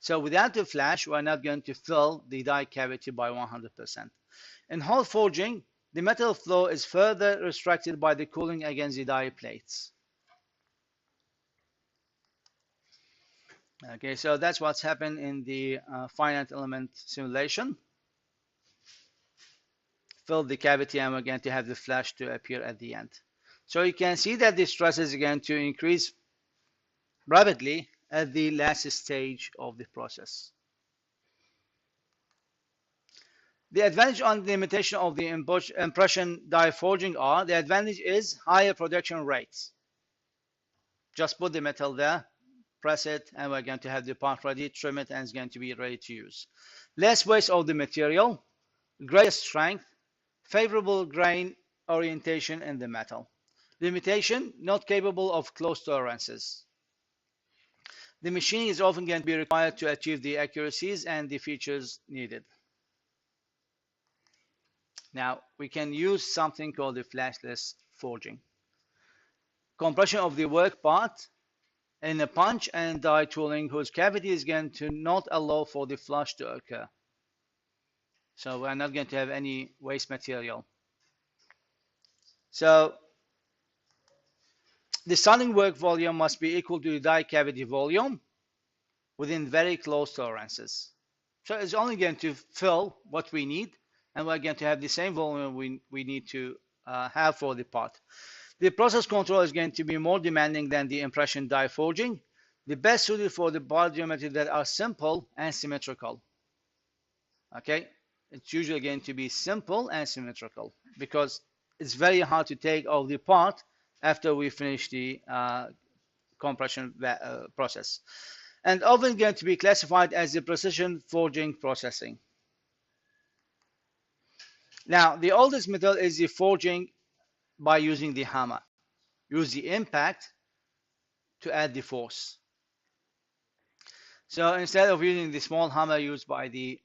So without the flash, we're not going to fill the die cavity by 100%. In hot forging, the metal flow is further restricted by the cooling against the die plates. Okay, so that's what's happened in the finite element simulation. Fill the cavity, and we're going to have the flash to appear at the end. So you can see that the stress is going to increase rapidly at the last stage of the process. The advantage and limitation of the impression die forging are: the advantage is higher production rates. Just put the metal there, press it, and we're going to have the part ready, trim it, and it's going to be ready to use. Less waste of the material, greater strength, favorable grain orientation in the metal. Limitation, not capable of close tolerances. The machining is often going to be required to achieve the accuracies and the features needed. Now, we can use something called the flashless forging. Compression of the work part in a punch and die tooling whose cavity is going to not allow for the flush to occur. So we're not going to have any waste material. So the starting work volume must be equal to the die cavity volume within very close tolerances. So it's only going to fill what we need, and we're going to have the same volume we need to have for the part. The process control is going to be more demanding than the impression die forging, the best suited for the part geometry that are simple and symmetrical. Okay, it's usually going to be simple and symmetrical because it's very hard to take off the part after we finish the compression process, and often going to be classified as the precision forging processing. Now, the oldest method is the forging by using the hammer. Use the impact to add the force. So instead of using the small hammer used by the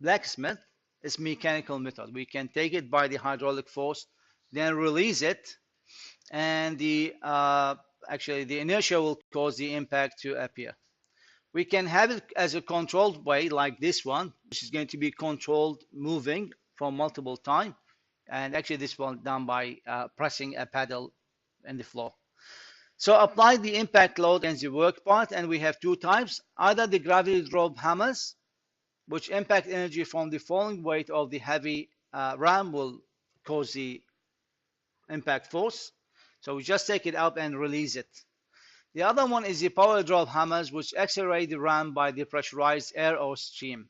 blacksmith, it's mechanical method. We can take it by the hydraulic force, then release it, and actually the inertia will cause the impact to appear. We can have it as a controlled way, like this one, which is going to be controlled moving from multiple times. And actually this one done by pressing a pedal in the floor. So apply the impact load against the work part, and we have two types: either the gravity drop hammers, which impact energy from the falling weight of the heavy ram will cause the impact force. So we just take it up and release it. The other one is the power drop hammers, which accelerate the ram by the pressurized air or steam.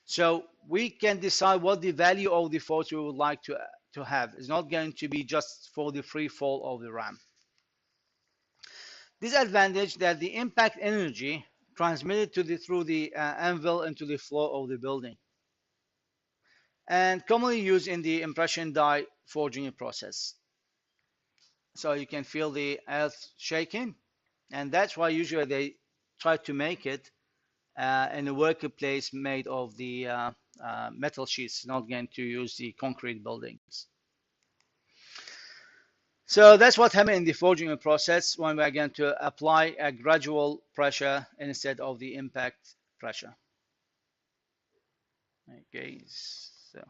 So we can decide what the value of the force we would like to have. It's not going to be just for the free fall of the ram. Disadvantage that the impact energy transmitted through the anvil into the floor of the building, and commonly used in the impression die forging process. So you can feel the earth shaking, and that's why usually they try to make it in a workplace made of the metal sheets, not going to use the concrete buildings. So that's what happened in the forging process when we are going to apply a gradual pressure instead of the impact pressure. Okay, so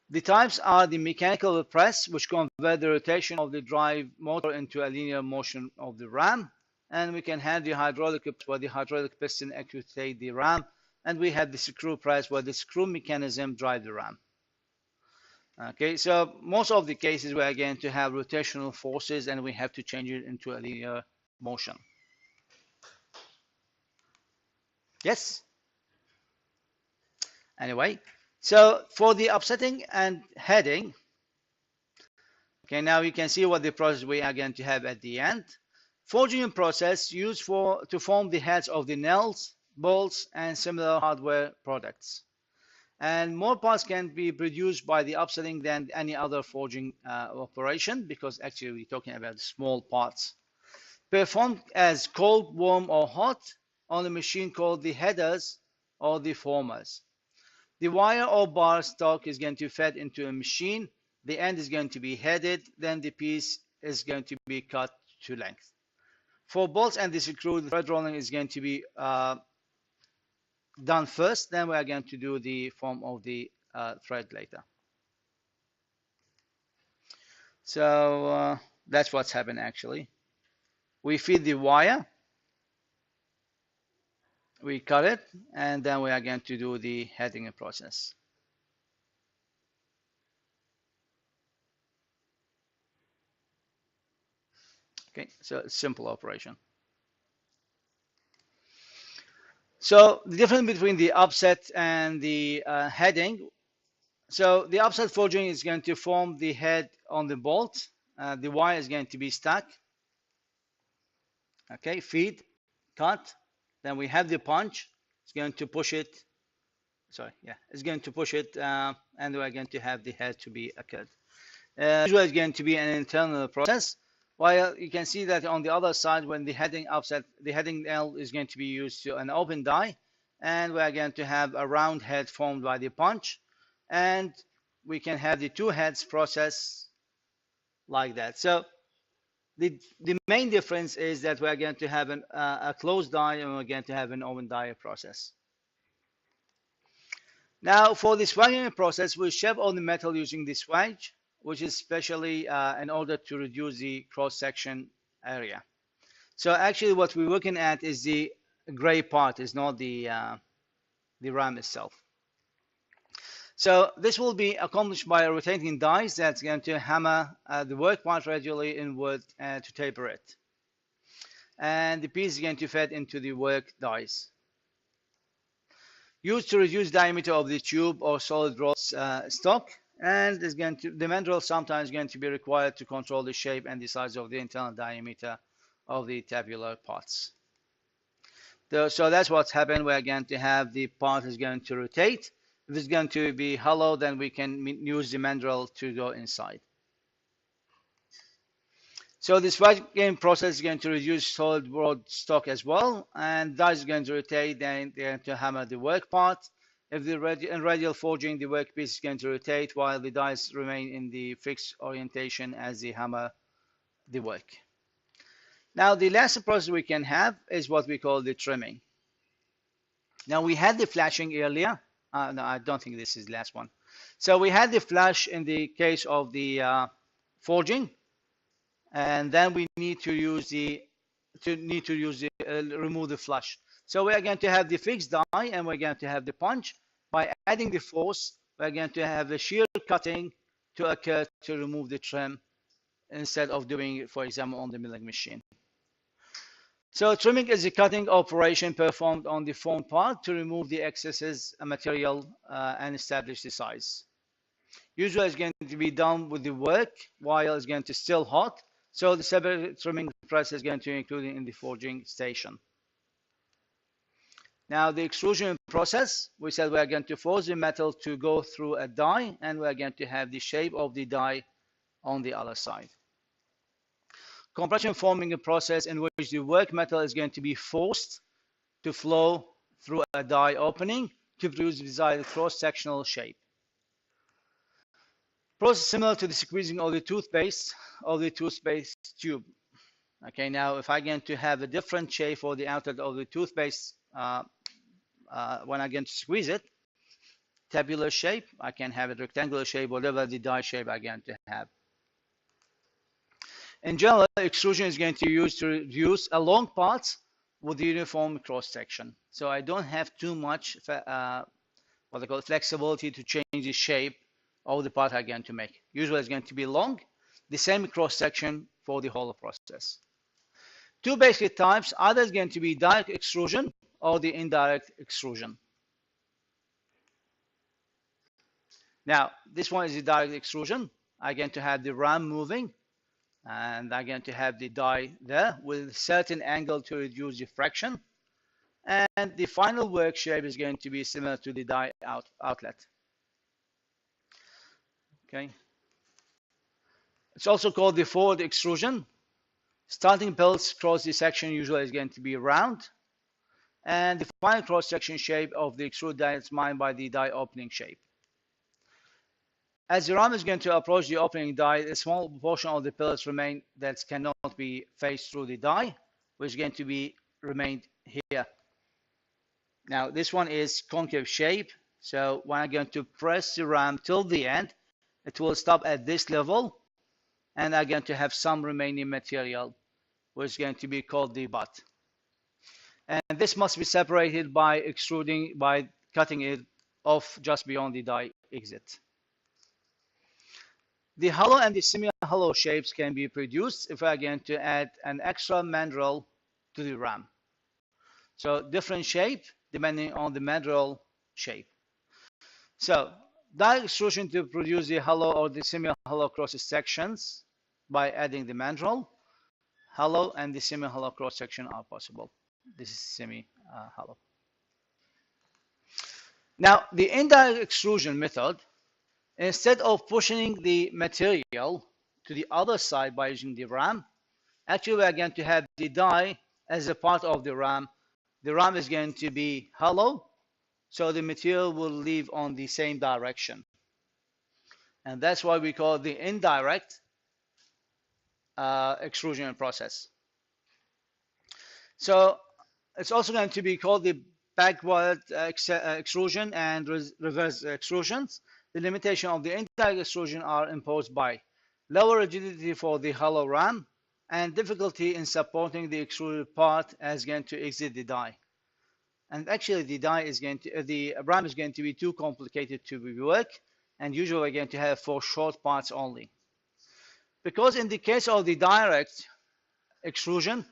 the types are the mechanical press, which convert the rotation of the drive motor into a linear motion of the ram, and we can have the hydraulic press where the hydraulic piston actuates the ram, and we have the screw press where the screw mechanism drives the ram. Okay, so most of the cases we are going to have rotational forces and we have to change it into a linear motion. Yes? Anyway, so for the upsetting and heading, okay, now you can see what the process we are going to have at the end. Forging process used to form the heads of the nails, bolts, and similar hardware products. And more parts can be produced by the upsetting than any other forging operation, because actually we're talking about small parts. Performed as cold, warm, or hot on a machine called the headers or the formers. The wire or bar stock is going to be fed into a machine. The end is going to be headed. Then the piece is going to be cut to length. For bolts and the screw, the thread rolling is going to be done first. Then we are going to do the form of the thread later. So that's what's happened actually. We feed the wire, we cut it, and then we are going to do the heading process. Okay, so simple operation. So the difference between the upset and the heading. So the upset forging is going to form the head on the bolt. The wire is going to be stuck. Okay, feed, cut. Then we have the punch. It's going to push it. Sorry, yeah, it's going to push it, and we're going to have the head to be cut. Usually it's going to be an internal process. While you can see that on the other side, when the heading upset, the heading nail is going to be used to an open die, and we are going to have a round head formed by the punch, and we can have the two heads process like that. So the main difference is that we are going to have a closed die and we're going to have an open die process. Now for the swagging process, we shape all the metal using the swage, which is specially in order to reduce the cross-section area. So actually what we're looking at is the gray part, is not the ram itself. So this will be accomplished by rotating dies that's going to hammer the work part radially inward to taper it. And the piece is going to feed into the work dies. Used to reduce diameter of the tube or solid roll stock, and is going to, the mandrel sometimes going to be required to control the shape and the size of the internal diameter of the tabular parts. So that's what's happened. We're going to have the part is going to rotate. If it's going to be hollow, then we can use the mandrel to go inside. So this game process is going to reduce solid rod stock as well, and die is going to rotate, then they're going to hammer the work part. If the in radial forging, the workpiece is going to rotate while the dies remain in the fixed orientation as they hammer the work. Now the last process we can have is what we call the trimming. Now we had the flashing earlier. No, I don't think this is the last one. So we had the flash in the case of the forging, and then we need to use the remove the flash. So we are going to have the fixed die, and we're going to have the punch. By adding the force, we're going to have the shear cutting to occur to remove the trim instead of doing it, for example, on the milling machine. So trimming is a cutting operation performed on the formed part to remove the excesses material and establish the size. Usually it's going to be done with the work while it's going to still hot. So the separate trimming press is going to include in the forging station. Now the extrusion process, we said we are going to force the metal to go through a die, and we are going to have the shape of the die on the other side. Compression forming a process in which the work metal is going to be forced to flow through a die opening to produce the desired cross-sectional shape. Process similar to the squeezing of the toothpaste tube. Okay, now if I'm going to have a different shape for the outlet of the toothpaste when I'm going to squeeze it, tabular shape, I can have a rectangular shape, whatever the die shape I'm going to have. In general, extrusion is going to use to reduce a long parts with uniform cross section. So I don't have too much what they call flexibility to change the shape of the part I'm going to make. Usually it's going to be long, the same cross section for the whole process. Two basic types, either is going to be direct extrusion or the indirect extrusion. Now, this one is the direct extrusion. I'm going to have the ram moving, and I'm going to have the die there with a certain angle to reduce diffraction. And the final work shape is going to be similar to the die outlet. Okay. It's also called the forward extrusion. Starting pulse cross the section usually is going to be round, and the final cross section shape of the extrude die is defined by the die opening shape. As the ram is going to approach the opening die, a small portion of the pellets remain that cannot be faced through the die, which is going to be remained here. Now this one is concave shape, so when I'm going to press the ram till the end, it will stop at this level, and I'm going to have some remaining material, which is going to be called the butt. And this must be separated by extruding, by cutting it off just beyond the die exit. The hollow and the semi-hollow shapes can be produced if I'm going to add an extra mandrel to the ram. So different shape depending on the mandrel shape. So direct extrusion to produce the hollow or the semi-hollow cross sections by adding the mandrel. Hollow and the semi-hollow cross section are possible. This is semi-hollow. Now the indirect extrusion method, instead of pushing the material to the other side by using the ram, actually we are going to have the die as a part of the ram. The ram is going to be hollow, so the material will leave on the same direction. And that's why we call it the indirect extrusion process. So it's also going to be called the backward extrusion and reverse extrusions. The limitation of the indirect extrusion are imposed by lower rigidity for the hollow ram and difficulty in supporting the extruded part as going to exit the die. And actually the die is going to, the ram is going to be too complicated to work, and usually we're going to have for short parts only. Because in the case of the direct extrusion,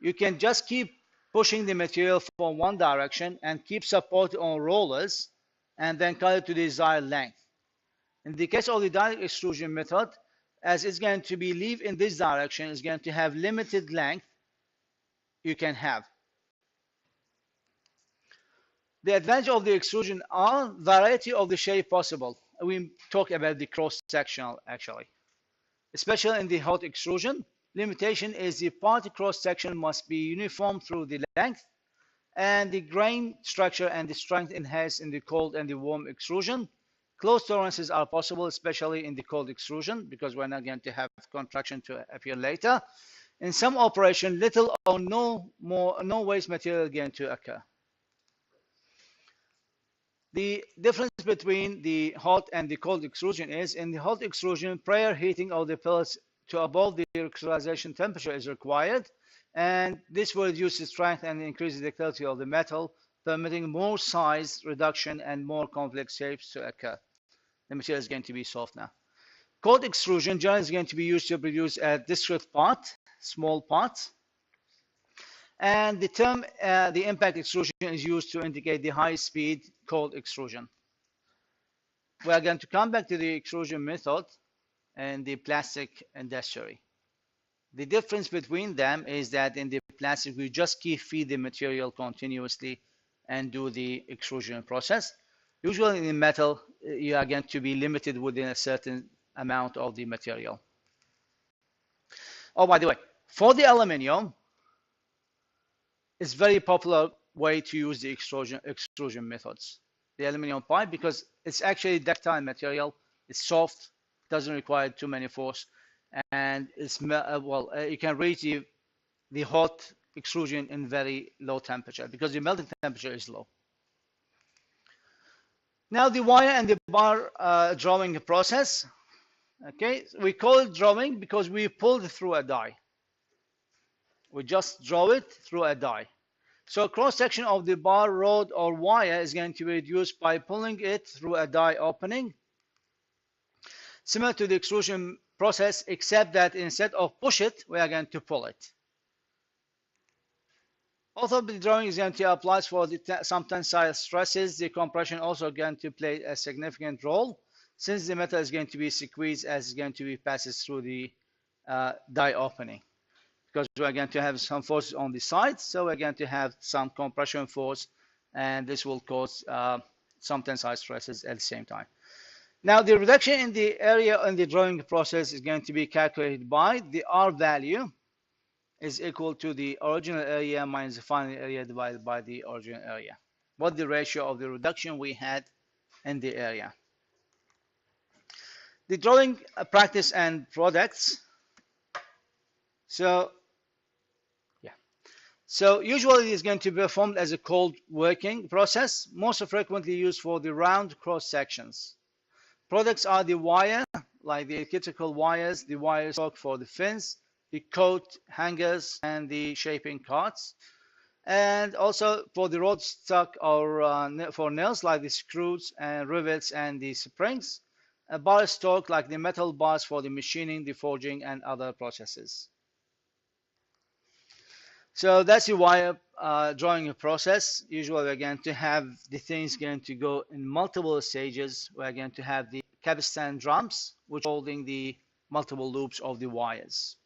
you can just keep pushing the material from one direction and keep support on rollers and then cut it to the desired length. In the case of the direct extrusion method, as it's going to be leave in this direction, it's going to have limited length you can have. The advantage of the extrusion are variety of the shape possible. We talk about the cross-sectional actually. Especially in the hot extrusion, limitation is the part cross-section must be uniform through the length, and the grain structure and the strength enhanced in the cold and the warm extrusion. Close tolerances are possible, especially in the cold extrusion, because we're not going to have contraction to appear later. In some operation, little or no waste material going to occur. The difference between the hot and the cold extrusion is in the hot extrusion, prior heating of the pellets to above the crystallization temperature is required, and this will reduce the strength and increase the ductility of the metal, permitting more size reduction and more complex shapes to occur. The material is going to be soft now. Cold extrusion generally is going to be used to produce a discrete part, small parts. And the term, the impact extrusion is used to indicate the high-speed cold extrusion. We are going to come back to the extrusion method and the plastic industry. The difference between them is that in the plastic, we just keep feed the material continuously and do the extrusion process. Usually in metal, you are going to be limited within a certain amount of the material. Oh, by the way, for the aluminum, it's very popular way to use the extrusion methods. The aluminum pipe, because it's actually ductile material, it's soft, doesn't require too many force, and it's you can reach the hot extrusion in very low temperature because the melting temperature is low. Now the wire and the bar drawing process. Okay, we call it drawing because we pull it through a die. We just draw it through a die. So cross-section of the bar, rod, or wire is going to be reduced by pulling it through a die opening. Similar to the extrusion process, except that instead of push it, we are going to pull it. Although the drawing is going to apply for some tensile stresses, the compression also going to play a significant role, since the metal is going to be squeezed as it's going to be passes through the die opening. Because we're going to have some forces on the sides, so we're going to have some compression force, and this will cause some tensile stresses at the same time. Now, the reduction in the area in the drawing process is going to be calculated by the R value is equal to the original area minus the final area divided by the original area. What the ratio of the reduction we had in the area. The drawing practice and products. So usually it is going to be performed as a cold working process, most frequently used for the round cross sections. Products are the wire, like the electrical wires, the wire stock for the fins, the coat hangers, and the shaping cards. And also for the rod stock or for nails, like the screws and rivets and the springs. A bar stock, like the metal bars for the machining, the forging, and other processes. So that's the wire drawing process. Usually we're going to have the things going to go in multiple stages. We're going to have the capstan drums, which are holding the multiple loops of the wires.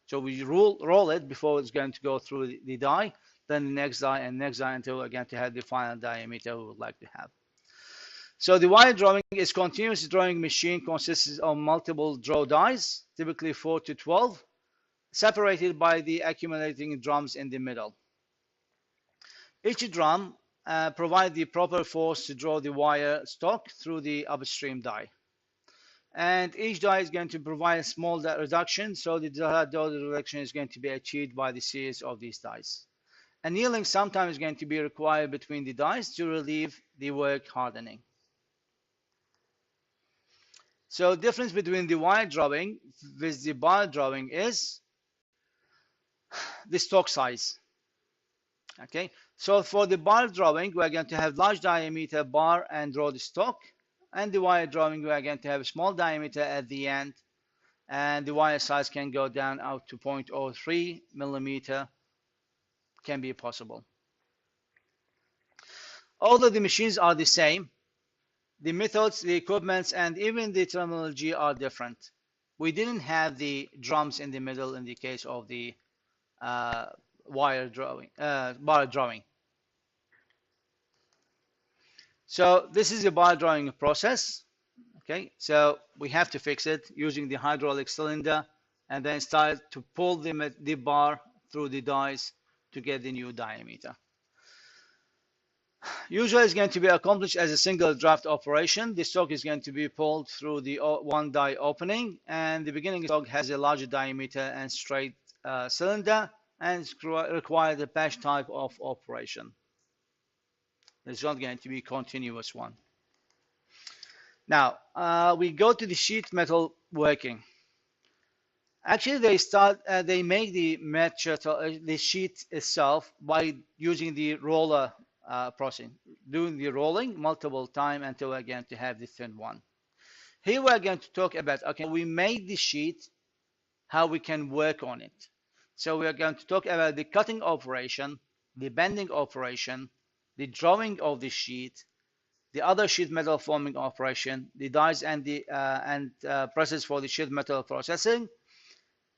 So we roll it before it's going to go through the die, then the next die and next die until we're going to have the final diameter we would like to have. So the wire drawing is continuous drawing machine consists of multiple draw dies, typically 4 to 12. Separated by the accumulating drums in the middle. Each drum provides the proper force to draw the wire stock through the upstream die. And each die is going to provide a small reduction, so the reduction is going to be achieved by the series of these dies. Annealing sometimes is going to be required between the dies to relieve the work hardening. So the difference between the wire drawing with the bar drawing is the stock size. Okay, so for the bar drawing, we're going to have large diameter bar and draw the stock, and the wire drawing, we're going to have a small diameter at the end, and the wire size can go down out to 0.03 millimeter, can be possible. Although the machines are the same, the methods, the equipments, and even the terminology are different. We didn't have the drums in the middle in the case of the bar drawing. So this is the bar drawing process. Okay, so we have to fix it using the hydraulic cylinder and then start to pull the bar through the dies to get the new diameter. Usually it's going to be accomplished as a single draft operation. The stock is going to be pulled through the one die opening, and the beginning stock has a larger diameter and straight cylinder, and requires a batch type of operation. It's not going to be a continuous one. Now we go to the sheet metal working. Actually, they make the metal, the sheet itself by using the roller processing, doing the rolling multiple times until we're going to have the thin one. Here we're going to talk about, okay, we made the sheet, how we can work on it. So we are going to talk about the cutting operation, the bending operation, the drawing of the sheet, the other sheet metal forming operation, the dies and the presses for the sheet metal processing,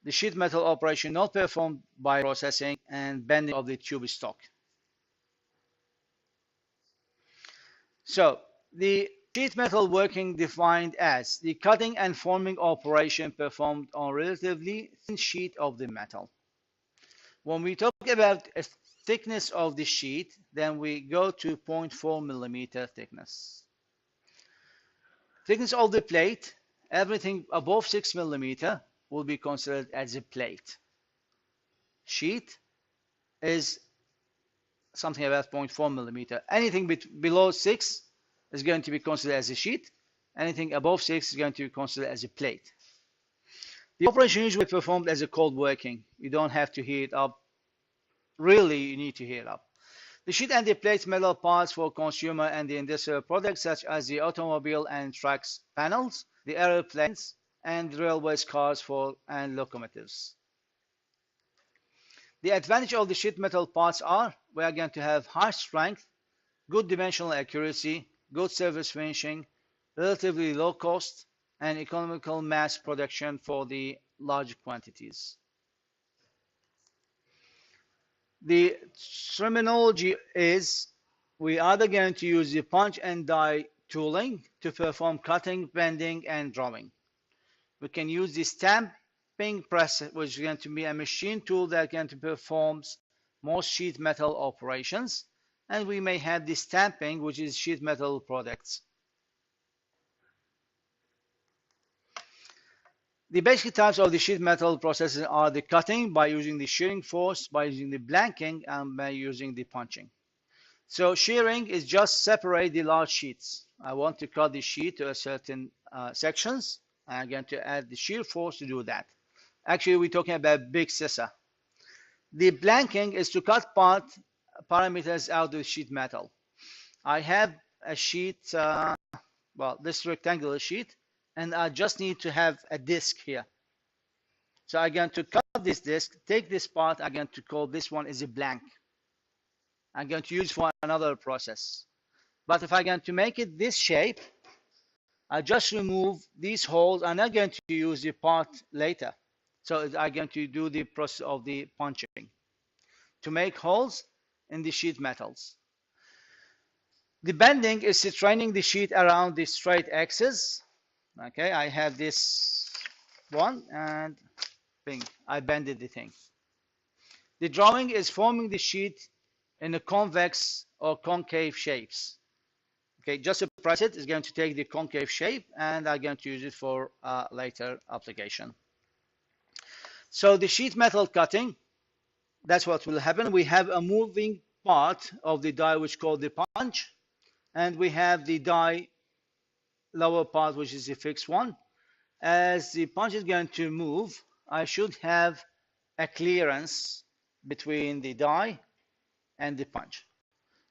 the sheet metal operation not performed by processing, and bending of the tube stock. So the sheet metal working defined as the cutting and forming operation performed on relatively thin sheet of the metal. When we talk about a thickness of the sheet, then we go to 0.4 millimeter thickness. Thickness of the plate, everything above 6 millimeter will be considered as a plate. Sheet is something about 0.4 millimeter. Anything below 6 is going to be considered as a sheet. Anything above 6 is going to be considered as a plate. The operation usually performed as a cold working. You don't have to heat it up. Really, you need to heat it up. The sheet and the plate metal parts for consumer and the industrial products such as the automobile and tracks panels, the aeroplanes, and railways cars and locomotives. The advantage of the sheet metal parts are we are going to have high strength, good dimensional accuracy, good surface finishing, relatively low cost, and economical mass production for the large quantities. The terminology is we are either going to use the punch and die tooling to perform cutting, bending, and drawing. We can use the stamping press, which is going to be a machine tool that can perform most sheet metal operations. And we may have the stamping, which is sheet metal products. The basic types of the sheet metal processes are the cutting by using the shearing force, by using the blanking, and by using the punching. So shearing is just separate the large sheets. I want to cut the sheet to a certain sections. I'm going to add the shear force to do that. Actually, we're talking about big scissor. The blanking is to cut parameters out of the sheet metal. I have a sheet, well, this rectangular sheet, and I just need to have a disc here. So I'm going to cut this disc, take this part, I'm going to call this one is a blank. I'm going to use for another process. But if I'm going to make it this shape, I just remove these holes. I'm not going to use the part later. So I'm going to do the process of the punching to make holes in the sheet metals. The bending is training the sheet around the straight axis. Okay, I have this one and bing, I bended the thing. The drawing is forming the sheet in a convex or concave shapes. Okay, just to press it is going to take the concave shape, and I'm going to use it for later application. So the sheet metal cutting, that's what will happen. We have a moving part of the die which is called the punch, and we have the die lower part which is the fixed one. As the punch is going to move, I should have a clearance between the die and the punch.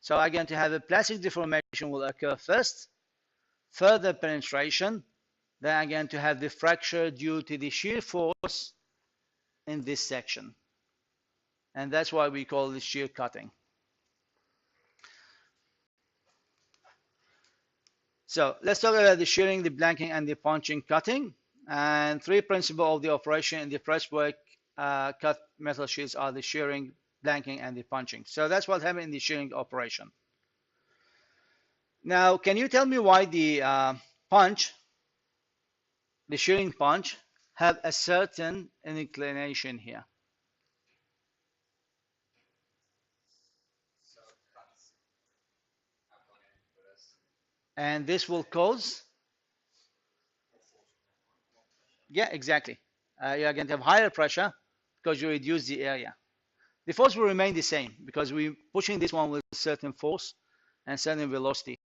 So I'm going to have a plastic deformation will occur first, further penetration, then I'm going to have the fracture due to the shear force in this section. And that's why we call this shear cutting. So let's talk about the shearing, the blanking, and the punching cutting. And three principles of the operation in the press brake cut metal sheets are the shearing, blanking, and the punching. So that's what happened in the shearing operation. Now, can you tell me why the punch, the shearing punch, have a certain inclination here? And this will cause, yeah, exactly. You're going to have higher pressure because you reduce the area. The force will remain the same because we're pushing this one with a certain force and certain velocity.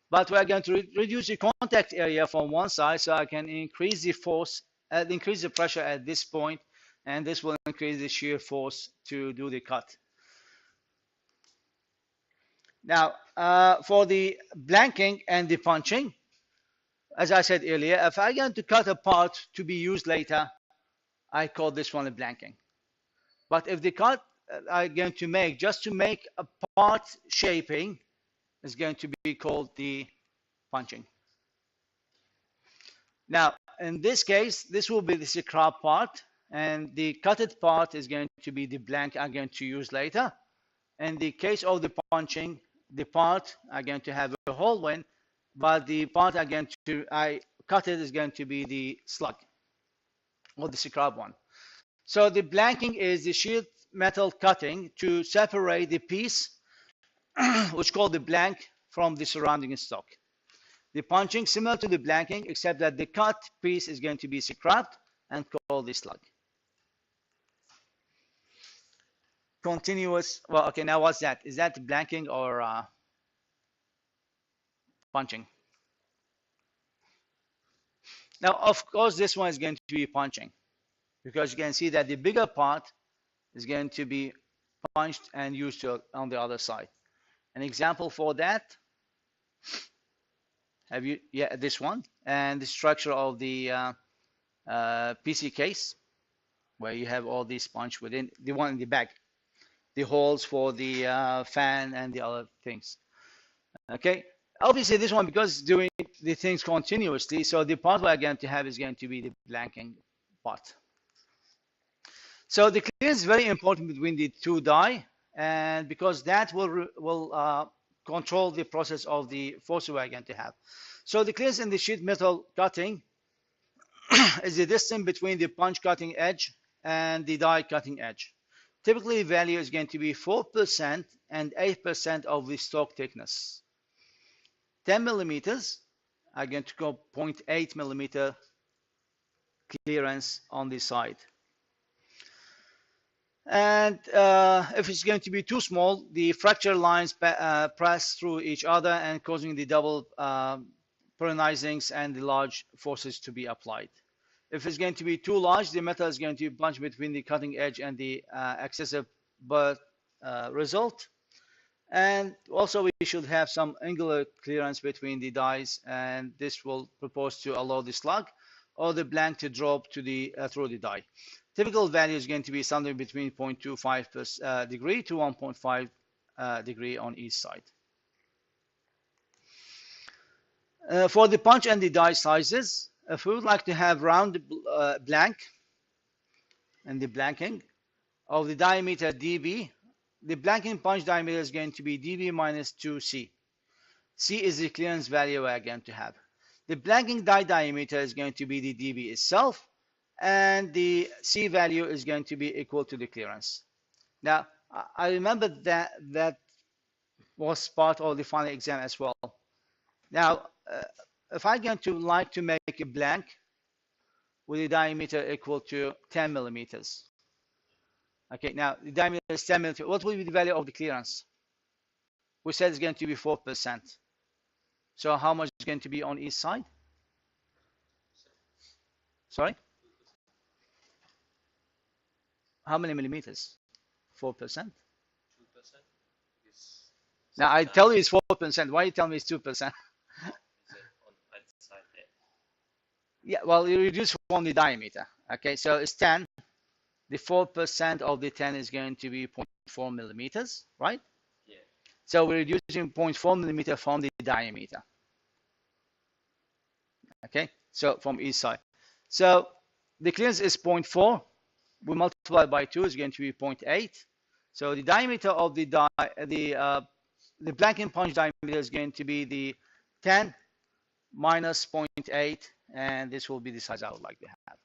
But we're going to reduce the contact area from one side, so I can increase the force, increase the pressure at this point, and this will increase the shear force to do the cut. Now, for the blanking and the punching, as I said earlier, if I'm going to cut a part to be used later, I call this one a blanking. But if the cut I'm going to make just to make a part shaping is going to be called the punching. Now, in this case, this will be the scrap part, and the cutted part is going to be the blank I'm going to use later. In the case of the punching, the part I'm going to have a hole in, but the part I cut it is going to be the slug or the scrap one. So the blanking is the sheet metal cutting to separate the piece, which is called the blank, from the surrounding stock. The punching similar to the blanking, except that the cut piece is going to be scrapped and called the slug. Continuous, well, okay, now what's that? Is that blanking or punching? Now, of course, this one is going to be punching because you can see that the bigger part is going to be punched and used on the other side. An example for that, have you, yeah, this one, and the structure of the PC case, where you have all these sponge within, the one in the back, the holes for the fan and the other things. Okay, obviously this one, because doing the things continuously, so the part we're going to have is going to be the blanking part. So the clearance is very important between the two die, and because that will control the process of the force we're going to have. So the clearance in the sheet metal cutting is the distance between the punch cutting edge and the die cutting edge. Typically, the value is going to be 4% and 8% of the stock thickness. 10 millimeters are going to go 0.8 millimeter clearance on the side. And if it's going to be too small, the fracture lines press through each other and causing the double pyronizings and the large forces to be applied. If it's going to be too large, the metal is going to plunge between the cutting edge and the excessive butt result. And also we should have some angular clearance between the dies, and this will propose to allow the slug or the blank to drop to the through the die. Typical value is going to be something between 0.25 degree to 1.5 degree on each side. For the punch and the die sizes, if we would like to have round blank and the blanking of the diameter dB, the blanking punch diameter is going to be dB minus 2C. C is the clearance value we're going to have. The blanking die diameter is going to be the dB itself, and the C value is going to be equal to the clearance. Now, I remember that was part of the final exam as well. Now, if I'm going to like to make a blank with a diameter equal to 10 millimeters. Okay, now the diameter is 10 millimeters. What will be the value of the clearance? We said it's going to be 4%. So how much is going to be on each side? Sorry? How many millimeters? 4%? 2%? Now I tell you it's 4%. Why you tell me it's 2%? Yeah, well, you reduce from the diameter. Okay, so it's 10. The 4% of the 10 is going to be 0.4 millimeters, right? Yeah. So we're reducing 0.4 millimeter from the diameter. Okay, so from each side. So the clearance is 0.4. We multiply by 2 is going to be 0.8. So the diameter of the blanking punch diameter is going to be the 10 minus 0.8, and this will be the size I would like to have.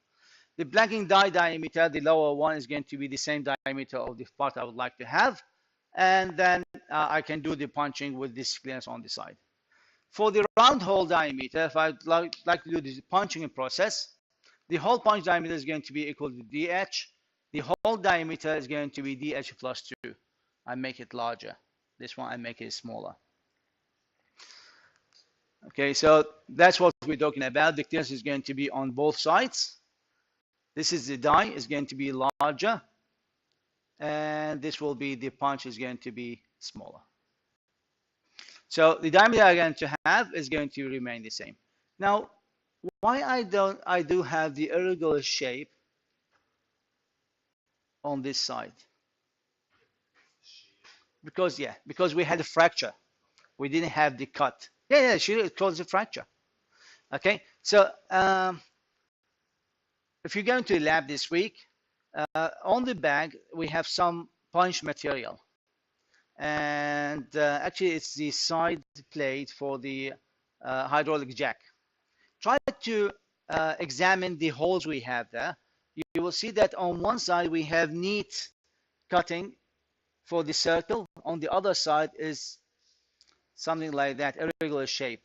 The blanking die diameter, the lower one, is going to be the same diameter of the part I would like to have, and then I can do the punching with this clearance on the side. For the round hole diameter, if I'd like to do the punching process, the hole punch diameter is going to be equal to DH. The hole diameter is going to be DH plus 2. I make it larger. This one I make it smaller. Okay, so that's what we're talking about. The clearance is going to be on both sides. This is the die is going to be larger, and this will be the punch is going to be smaller. So the diameter I'm going to have is going to remain the same. Now, why I do have the irregular shape on this side? Because we had a fracture. We didn't have the cut. Yeah, it caused a fracture. Okay, so if you're going to the lab this week, on the bag we have some punch material, and actually it's the side plate for the hydraulic jack. Try to examine the holes we have there. You will see that on one side we have neat cutting for the circle. On the other side is something like that, irregular shape.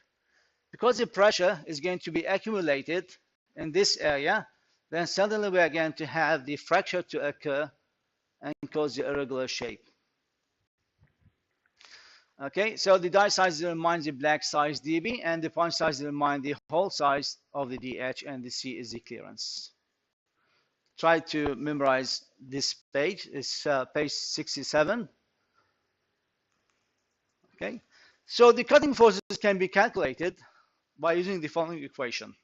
Because the pressure is going to be accumulated in this area, then suddenly we are going to have the fracture to occur and cause the irregular shape. Okay, so the die size determines the black size dB, and the punch size determines the hole size of the DH, and the C is the clearance. Try to memorize this page. It's page 67. Okay, so the cutting forces can be calculated by using the following equation.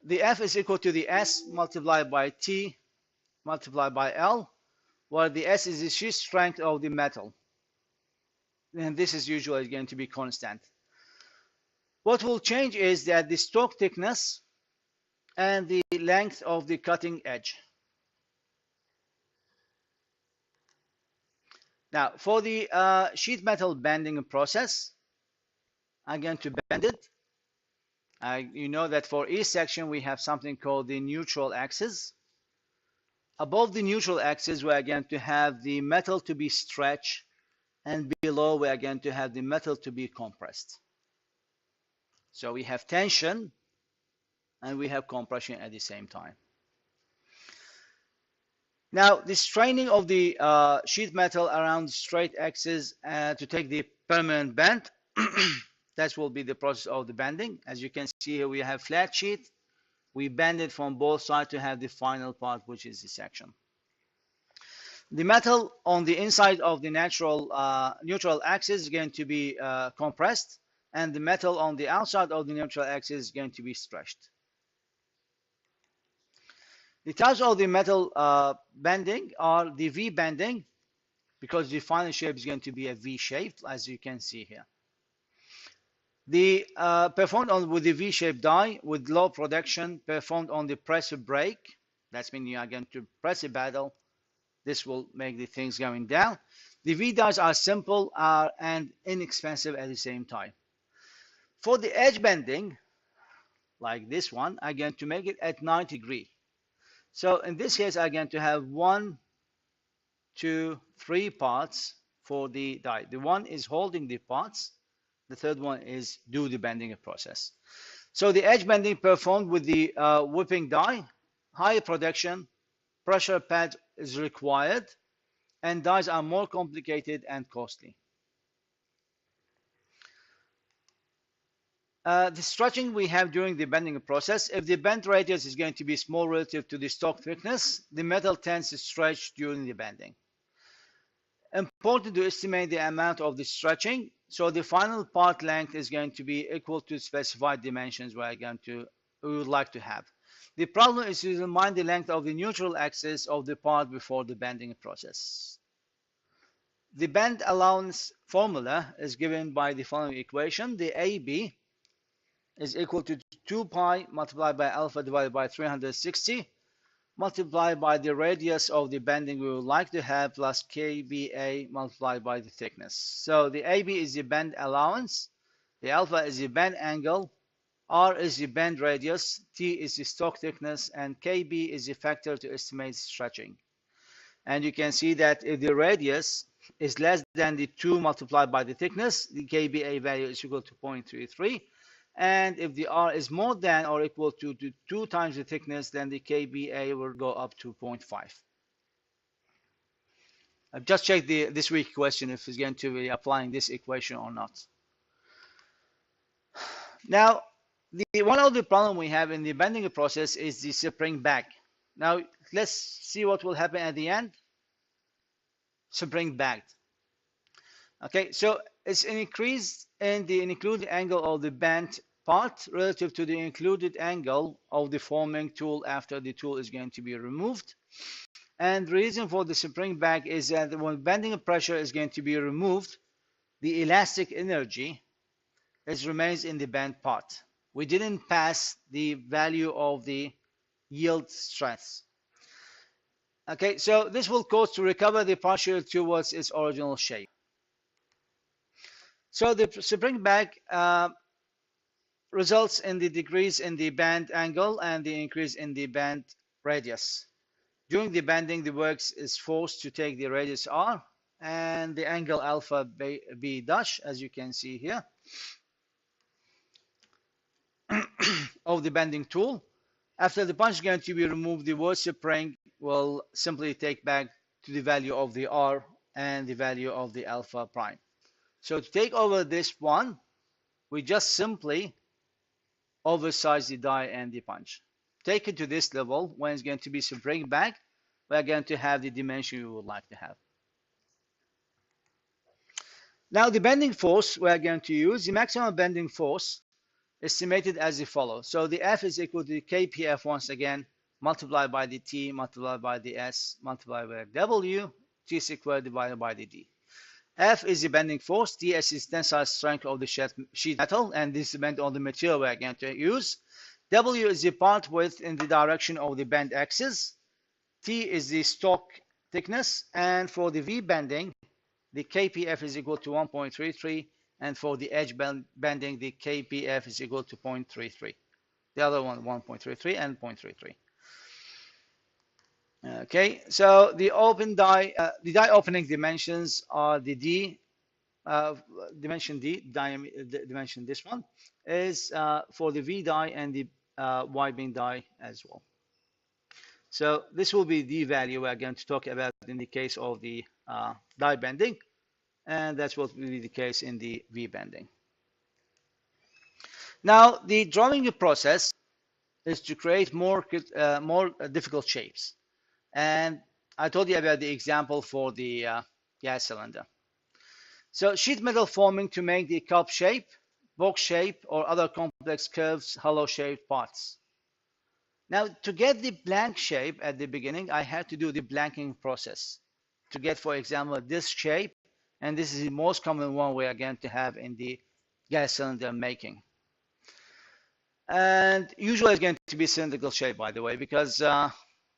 The F is equal to the S multiplied by T multiplied by L, where the S is the shear strength of the metal, and this is usually going to be constant. What will change is that the stroke thickness and the length of the cutting edge. Now, for the sheet metal bending process, I'm going to bend it. You know that for each section we have something called the neutral axis. Above the neutral axis, we are going to have the metal to be stretched, and below we are going to have the metal to be compressed. So we have tension and we have compression at the same time. Now, the straining of the sheet metal around the straight axis to take the permanent bend, that will be the process of the bending. As you can see here, we have flat sheet. We bend it from both sides to have the final part, which is the section. The metal on the inside of the neutral axis is going to be compressed, and the metal on the outside of the neutral axis is going to be stretched. The types of the metal bending are the V bending, because the final shape is going to be a V shape, as you can see here. The performed with the V-shaped die with low production, performed on the pressure brake. That's meaning you are going to press a pedal. This will make the things going down. The V dies are simple and inexpensive at the same time. For the edge bending, like this one, I'm going to make it at 90 degrees. So in this case, I'm going to have 1, 2, 3 parts for the die. The one is holding the parts. The third one is do the bending process. So the edge bending performed with the whipping die, higher production, pressure pad is required, and dies are more complicated and costly. The stretching we have during the bending process, if the bend radius is going to be small relative to the stock thickness, the metal tends to stretch during the bending. Important to estimate the amount of the stretching, so the final part length is going to be equal to specified dimensions we would like to have. The problem is to determine the length of the neutral axis of the part before the bending process. The bend allowance formula is given by the following equation. The AB is equal to 2 pi multiplied by alpha divided by 360 multiplied by the radius of the bending we would like to have plus kBA multiplied by the thickness. So the AB is the bend allowance, the alpha is the bend angle, R is the bend radius, T is the stock thickness, and kB is the factor to estimate stretching. And you can see that if the radius is less than the 2 multiplied by the thickness, the kBA value is equal to 0.33. And if the R is more than or equal to 2 times the thickness, then the kBA will go up to 0.5. I've just checked this week question if it's going to be applying this equation or not. Now, one of the problem we have in the bending process is the spring back. Now, let's see what will happen at the end. Spring back. Okay, so it's an increase in the included angle of the bent part relative to the included angle of the forming tool after the tool is going to be removed. And the reason for the spring back is that when bending pressure is going to be removed, the elastic energy remains in the bent part. We didn't pass the value of the yield stress. Okay, so this will cause to recover the partial towards its original shape. So the spring back results in the decrease in the bend angle and the increase in the bend radius. During the bending, the works is forced to take the radius R and the angle alpha B dash, as you can see here, of the bending tool. After the punch is going to be removed, the work spring will simply take back to the value of the R and the value of the alpha prime. So to take over this one, we just simply oversize the die and the punch. Take it to this level. When it's going to be spring back, we're going to have the dimension we would like to have. Now the bending force we are going to use, the maximum bending force estimated as follows. So the F is equal to the KPF once again, multiplied by the T, multiplied by the S, multiplied by W, T squared divided by the D. F is the bending force, DS is tensile strength of the sheet metal, and this is bent on the material we are going to use. W is the part width in the direction of the bend axis. T is the stock thickness, and for the V bending, the KPF is equal to 1.33, and for the edge bending, the KPF is equal to 0.33. The other one, 1.33 and 0.33. Okay, so the the die opening dimensions are the dimension D, dimension this one, is for the V die and the Y beam die as well. So this will be the value we're going to talk about in the case of the die bending, and that's what will be the case in the V bending. Now, the drawing process is to create more difficult shapes. And I told you about the example for the gas cylinder. So sheet metal forming to make the cup shape, box shape, or other complex curves, hollow shaped parts. Now, to get the blank shape at the beginning, I had to do the blanking process to get, for example, this shape, and this is the most common one we are going to have in the gas cylinder making. And usually it's going to be cylindrical shape, by the way, because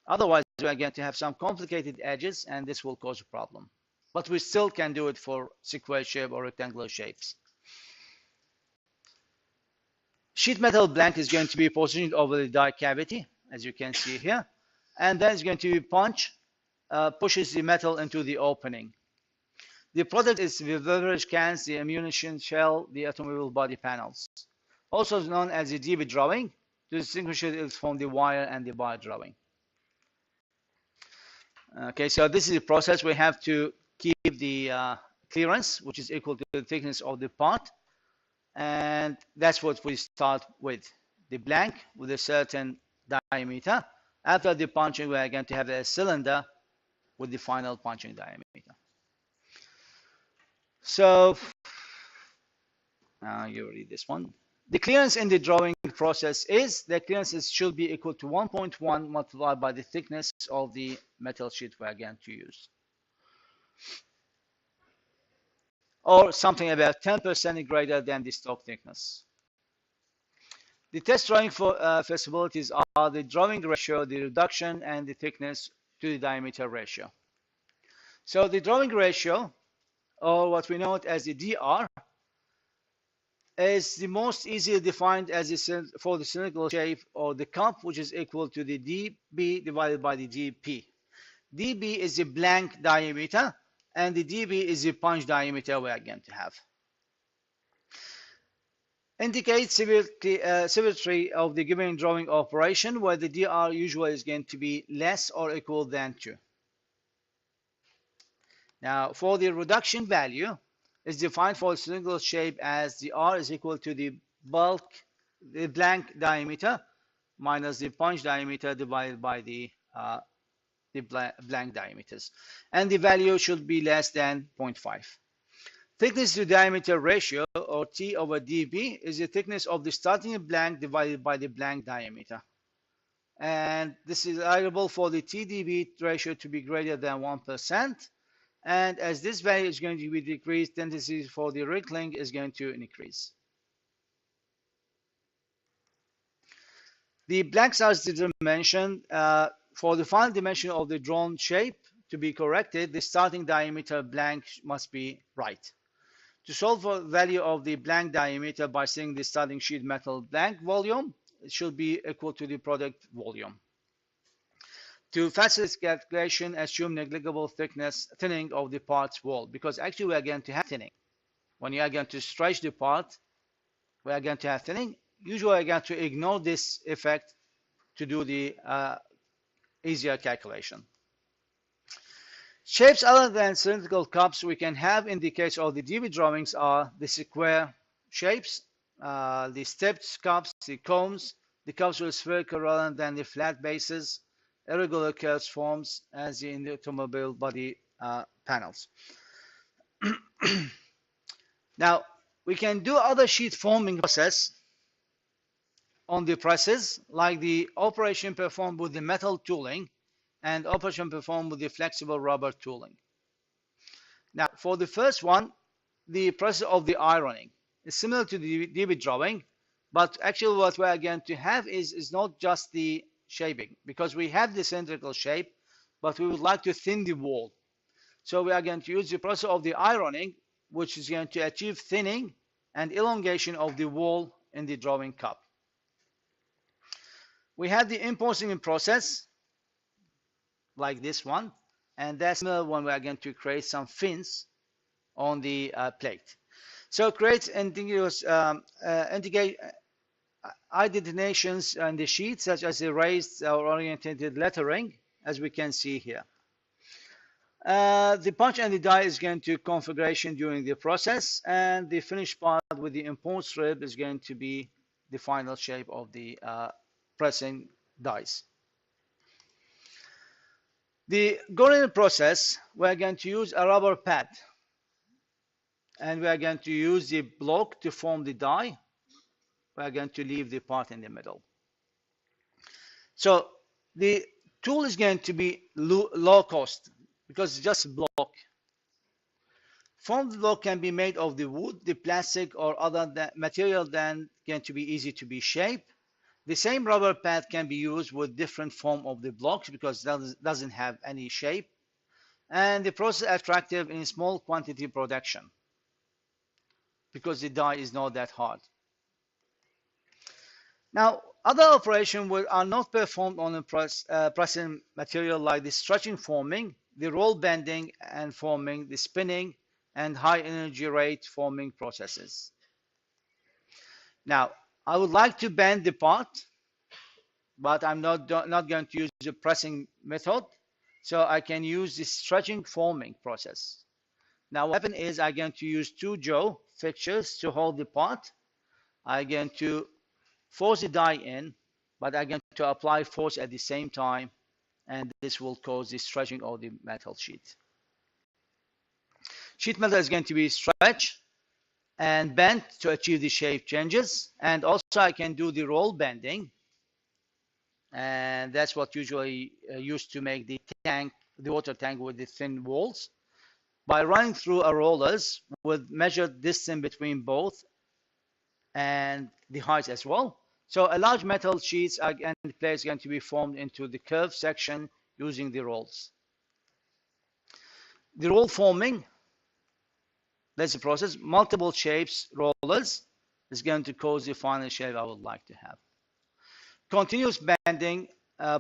otherwise we are going to have some complicated edges, and this will cause a problem. But we still can do it for square shape or rectangular shapes. Sheet metal blank is going to be positioned over the die cavity, as you can see here, and then it's going to be pushes the metal into the opening. The product is the beverage cans, the ammunition shell, the automobile body panels, also known as the DB drawing, to distinguish it from the wire and the bar drawing. Okay, so this is the process. We have to keep the clearance, which is equal to the thickness of the part, and that's what we start with. The blank with a certain diameter. After the punching, we are going to have a cylinder with the final punching diameter. So you read this one. The clearance in the drawing process is, the clearance should be equal to 1.1 multiplied by the thickness of the metal sheet we are going to use, or something about 10% greater than the stock thickness. The test drawing for feasibilities are the drawing ratio, the reduction, and the thickness to the diameter ratio. So the drawing ratio, or what we know as the DR, is the most easily defined as for the cylindrical shape or the cup, which is equal to the dB divided by the dP. dB is the blank diameter, and the dB is the punch diameter we are going to have. Indicate symmetry of the given drawing operation, where the DR usually is going to be less or equal than 2. Now, for the reduction value, is defined for a cylindrical shape as the R is equal to the blank diameter minus the punch diameter divided by the blank diameters. And the value should be less than 0.5. Thickness to diameter ratio, or T over dB, is the thickness of the starting blank divided by the blank diameter. And this is desirable for the TdB ratio to be greater than 1%. And as this value is going to be decreased, tendency for the wrinkling is going to increase. The blank size dimension, for the final dimension of the drawn shape to be corrected, the starting diameter blank must be right. To solve for the value of the blank diameter by seeing the starting sheet metal blank volume, it should be equal to the product volume. To facilitate calculation, assume negligible thinning of the part's wall, because actually we are going to have thinning. When you are going to stretch the part, we are going to have thinning. Usually we are going to ignore this effect to do the easier calculation. Shapes other than cylindrical cups we can have in the case of the DB drawings are the square shapes, the stepped cups, the cones, the cups with spherical rather than the flat bases, irregular curves forms as in the automobile body panels. Now, we can do other sheet forming process on the presses, like the operation performed with the metal tooling and operation performed with the flexible rubber tooling. Now, for the first one, the process of the ironing is similar to the DB drawing, but actually what we are going to have is not just the shaping, because we have the cylindrical shape, but we would like to thin the wall. So we are going to use the process of the ironing, which is going to achieve thinning and elongation of the wall in the drawing cup. We have the importing process, like this one, and that's similar when we are going to create some fins on the plate. So create contiguous indentations on the sheet, such as the raised or oriented lettering, as we can see here. The punch and the die is going to configuration during the process, and the finished part with the import strip is going to be the final shape of the pressing dies. The golden process, we're going to use a rubber pad, and we are going to use the block to form the die. We are going to leave the part in the middle. So the tool is going to be low cost because it's just a block. Formed block can be made of the wood, the plastic, or other material then going to be easy to be shaped. The same rubber pad can be used with different form of the blocks because it doesn't have any shape. And the process attractive in small quantity production because the die is not that hard. Now, other operations are not performed on a pressing material like the stretching forming, the roll bending and forming, the spinning, and high energy rate forming processes. Now, I would like to bend the part, but I'm not going to use the pressing method, so I can use the stretching forming process. Now, what happens is I'm going to use two jaw fixtures to hold the part. I'm going to force the die in, but I'm going to apply force at the same time, and this will cause the stretching of the metal sheet. Sheet metal is going to be stretched and bent to achieve the shape changes, and also I can do the roll bending, and that's what usually used to make the tank, the water tank with the thin walls, by running through a rollers with measured distance between both and the height as well. So a large metal sheets and plates are going to be formed into the curved section using the rolls. The roll forming, that's the process. Multiple shapes rollers is going to cause the final shape I would like to have. Continuous bending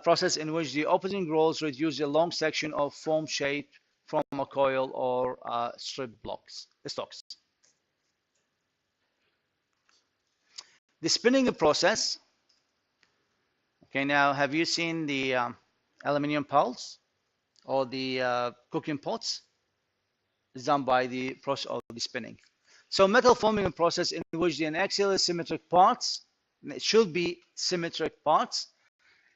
process in which the opposing rolls reduce the long section of foam shape from a coil or strip stocks. The spinning process. Okay, now have you seen the aluminum pulse or the cooking pots? It's done by the process of the spinning. So metal forming process in which the axial symmetric parts, it should be symmetric parts,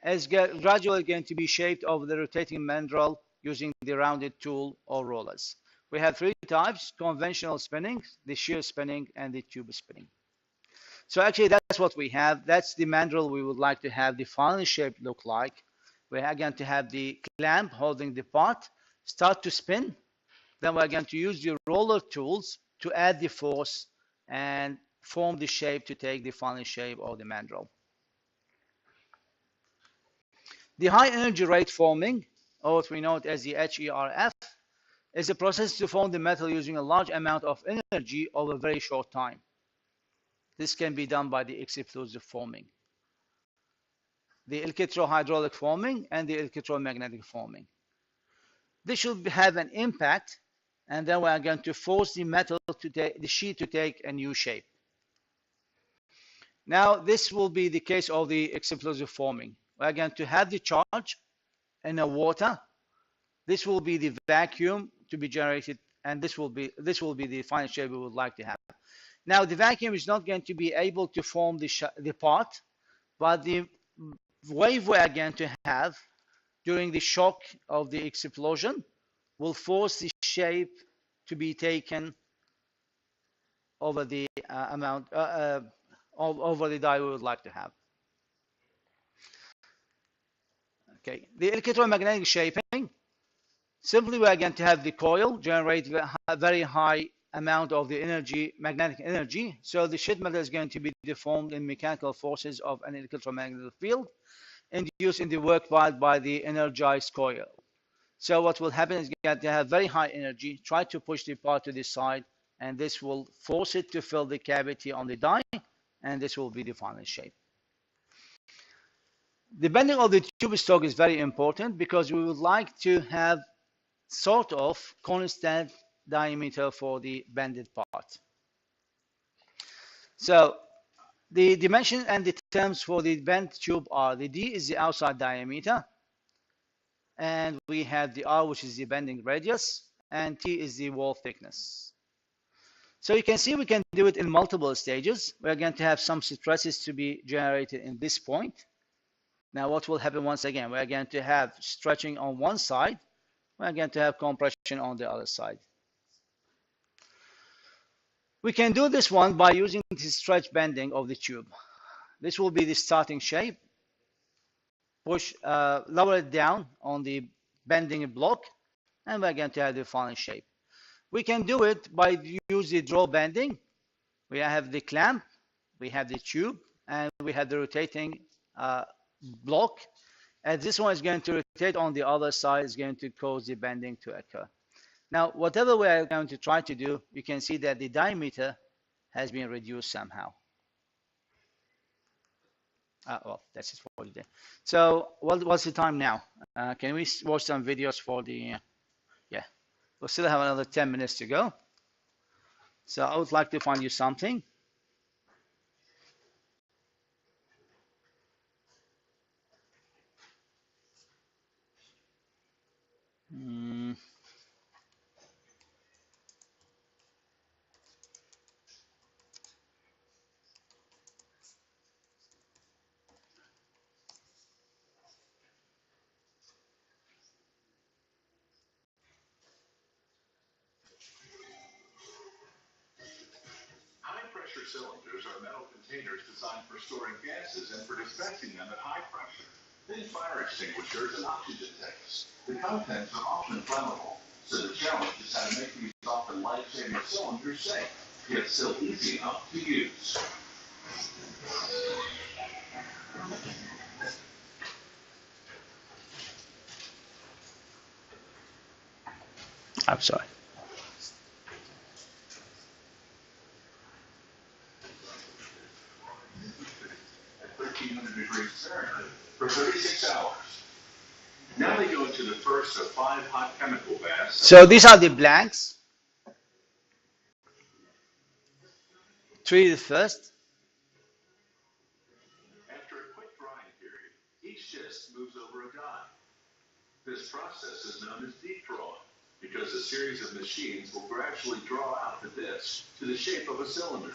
is gradually going to be shaped over the rotating mandrel using the rounded tool or rollers. We have three types: conventional spinning, the shear spinning, and the tube spinning. So actually that's what we have. That's the mandrel we would like to have the final shape look like. We are going to have the clamp holding the part, start to spin. Then we're going to use the roller tools to add the force and form the shape to take the final shape of the mandrel. The high energy rate forming, or what we know as the HERF, is a process to form the metal using a large amount of energy over a very short time. This can be done by the explosive forming, the electrohydraulic forming, and the electromagnetic forming. This should have an impact, and then we are going to force the metal to take the sheet to take a new shape. Now, this will be the case of the explosive forming. We are going to have the charge in the water. This will be the vacuum to be generated, and this will be the final shape we would like to have. Now, the vacuum is not going to be able to form the part, but the wave we are going to have during the shock of the explosion will force the shape to be taken over the amount over the die we would like to have. Okay, the electromagnetic shaping. Simply, we are going to have the coil generate a very high amount of the energy, magnetic energy. So the sheet metal is going to be deformed in mechanical forces of an electromagnetic field induced in the work by the energized coil. So what will happen is going to have very high energy, try to push the part to the side, and this will force it to fill the cavity on the die, and this will be the final shape. The bending of the tube stock is very important because we would like to have sort of constant diameter for the bended part. So the dimension and the terms for the bent tube are: the D is the outside diameter, and we have the R, which is the bending radius, and T is the wall thickness. So you can see we can do it in multiple stages. We're going to have some stresses to be generated in this point. Now what will happen once again? We're going to have stretching on one side. We're going to have compression on the other side. We can do this one by using the stretch bending of the tube. This will be the starting shape. Push, lower it down on the bending block, and we're going to have the final shape. We can do it by use the draw bending. We have the clamp, we have the tube, and we have the rotating block. And this one is going to rotate on the other side, is going to cause the bending to occur. Now, whatever we are going to try to do, you can see that the diameter has been reduced somehow. Well, that's it for today. So, what's the time now? Can we watch some videos for the? Yeah, we'll still have another 10 minutes to go. So, I would like to find you something. High-pressure cylinders are metal containers designed for storing gases and for dispensing them at high pressure. Think fire extinguishers and oxygen tanks. The contents are often flammable, so the challenge is how to make these often life-saving cylinders safe, yet still easy enough to use. I'm sorry. At 1300 degrees Fahrenheit for 36 hours. Now they go into the first of 5 hot chemical baths. So these are the blanks. Treated first. After a quick drying period, each disc moves over a die. This process is known as deep drawing because a series of machines will gradually draw out the disc to the shape of a cylinder.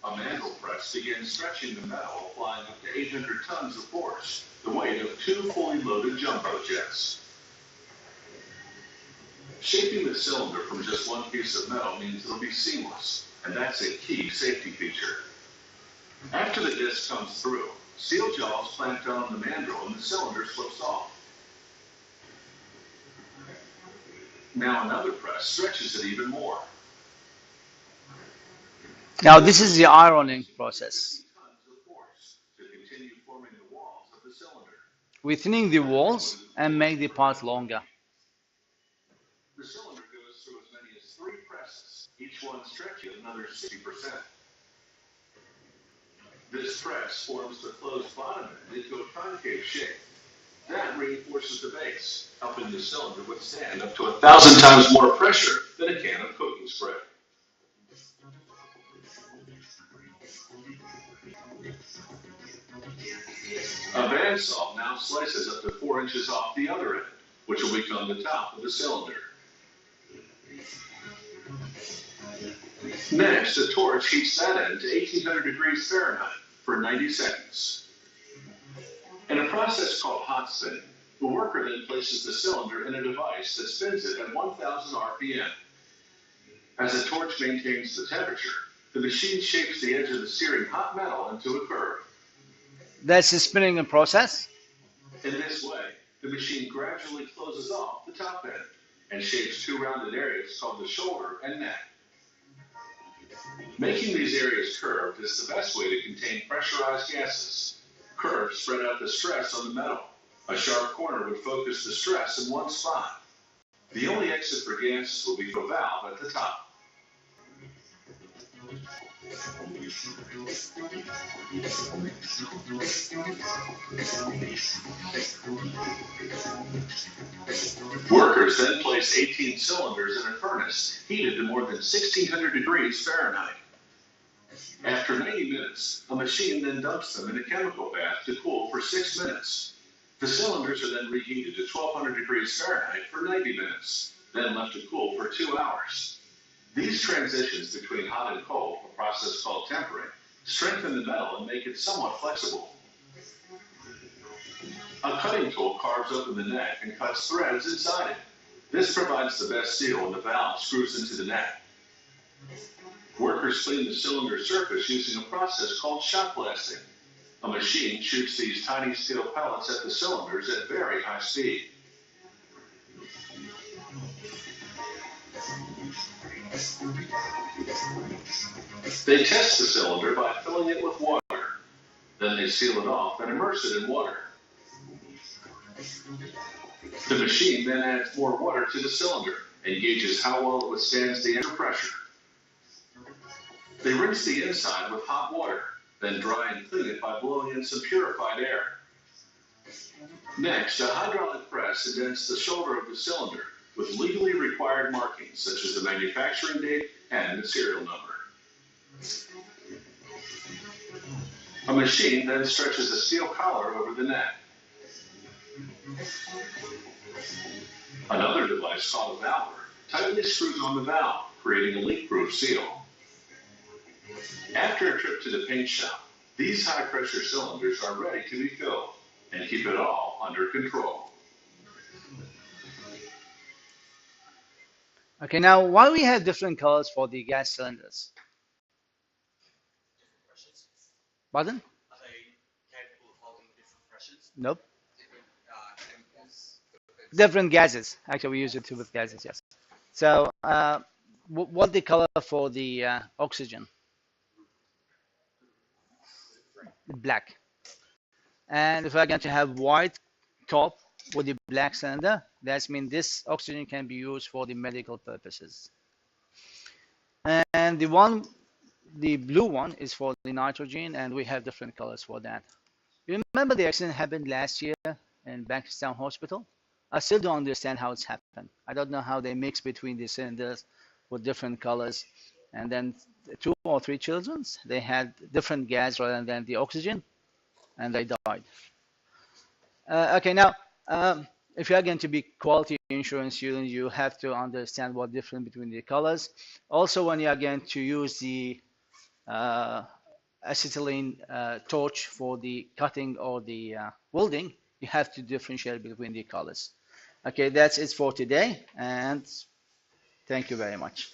A mandrel press begins stretching the metal, applying up to 800 tons of force, the weight of 2 fully loaded jumbo jets. Shaping the cylinder from just one piece of metal means it'll be seamless, and that's a key safety feature. After the disc comes through, steel jaws clamp down on the mandrel and the cylinder slips off. Now another press stretches it even more. Now this is the ironing process. We thinning the walls and make the part longer. The cylinder goes through as many as 3 presses, each one stretching another 60%. This press forms the closed bottom end into a concave shape. That reinforces the base, helping the cylinder withstand up to 1,000 times more pressure than a can of cooking spray. A bandsaw now slices up to 4 inches off the other end, which will become the top of the cylinder. Next, a torch heats that end to 1800 degrees Fahrenheit for 90 seconds. In a process called hot spinning, the worker then places the cylinder in a device that spins it at 1000 RPM. As the torch maintains the temperature, the machine shapes the edge of the searing hot metal into a curve. That's the spinning process. In this way, the machine gradually closes off the top end and shapes two rounded areas called the shoulder and neck. Making these areas curved is the best way to contain pressurized gases. Curves spread out the stress on the metal. A sharp corner would focus the stress in one spot. The only exit for gases will be the valve at the top. Workers then place 18 cylinders in a furnace heated to more than 1600 degrees Fahrenheit. After 90 minutes, a machine then dumps them in a chemical bath to cool for 6 minutes. The cylinders are then reheated to 1200 degrees Fahrenheit for 90 minutes, then left to cool for 2 hours. These transitions between hot and cold, a process called tempering, strengthen the metal and make it somewhat flexible. A cutting tool carves open the neck and cuts threads inside it. This provides the best seal when the valve screws into the neck. Workers clean the cylinder surface using a process called shot blasting. A machine shoots these tiny steel pellets at the cylinders at very high speed. They test the cylinder by filling it with water. Then they seal it off and immerse it in water. The machine then adds more water to the cylinder and gauges how well it withstands the air pressure. They rinse the inside with hot water, then dry and clean it by blowing in some purified air. Next, a hydraulic press indents the shoulder of the cylinder with legally required markings such as the manufacturing date and the serial number. A machine then stretches a steel collar over the neck. Another device called a valver tightly screws on the valve, creating a leak-proof seal. After a trip to the paint shop, these high-pressure cylinders are ready to be filled and keep it all under control. Okay, now why we have different colors for the gas cylinders? Pardon? Nope. Different gases. Actually, we use it too with gases, yes. So, what the color for the oxygen? Black. And if we're going to have white top with the black cylinder, that means this oxygen can be used for the medical purposes. And the blue one is for the nitrogen, and we have different colors for that. You remember the accident happened last year in Bankstown Hospital? I still don't understand how it's happened. I don't know how they mix between the cylinders with different colors. And then 2 or 3 children, they had different gas rather than the oxygen, and they died. Okay, now, if you are going to be quality insurance student, you have to understand what difference between the colors. Also, when you are going to use the acetylene torch for the cutting or the welding, you have to differentiate between the colors. Okay, that's it for today, and thank you very much.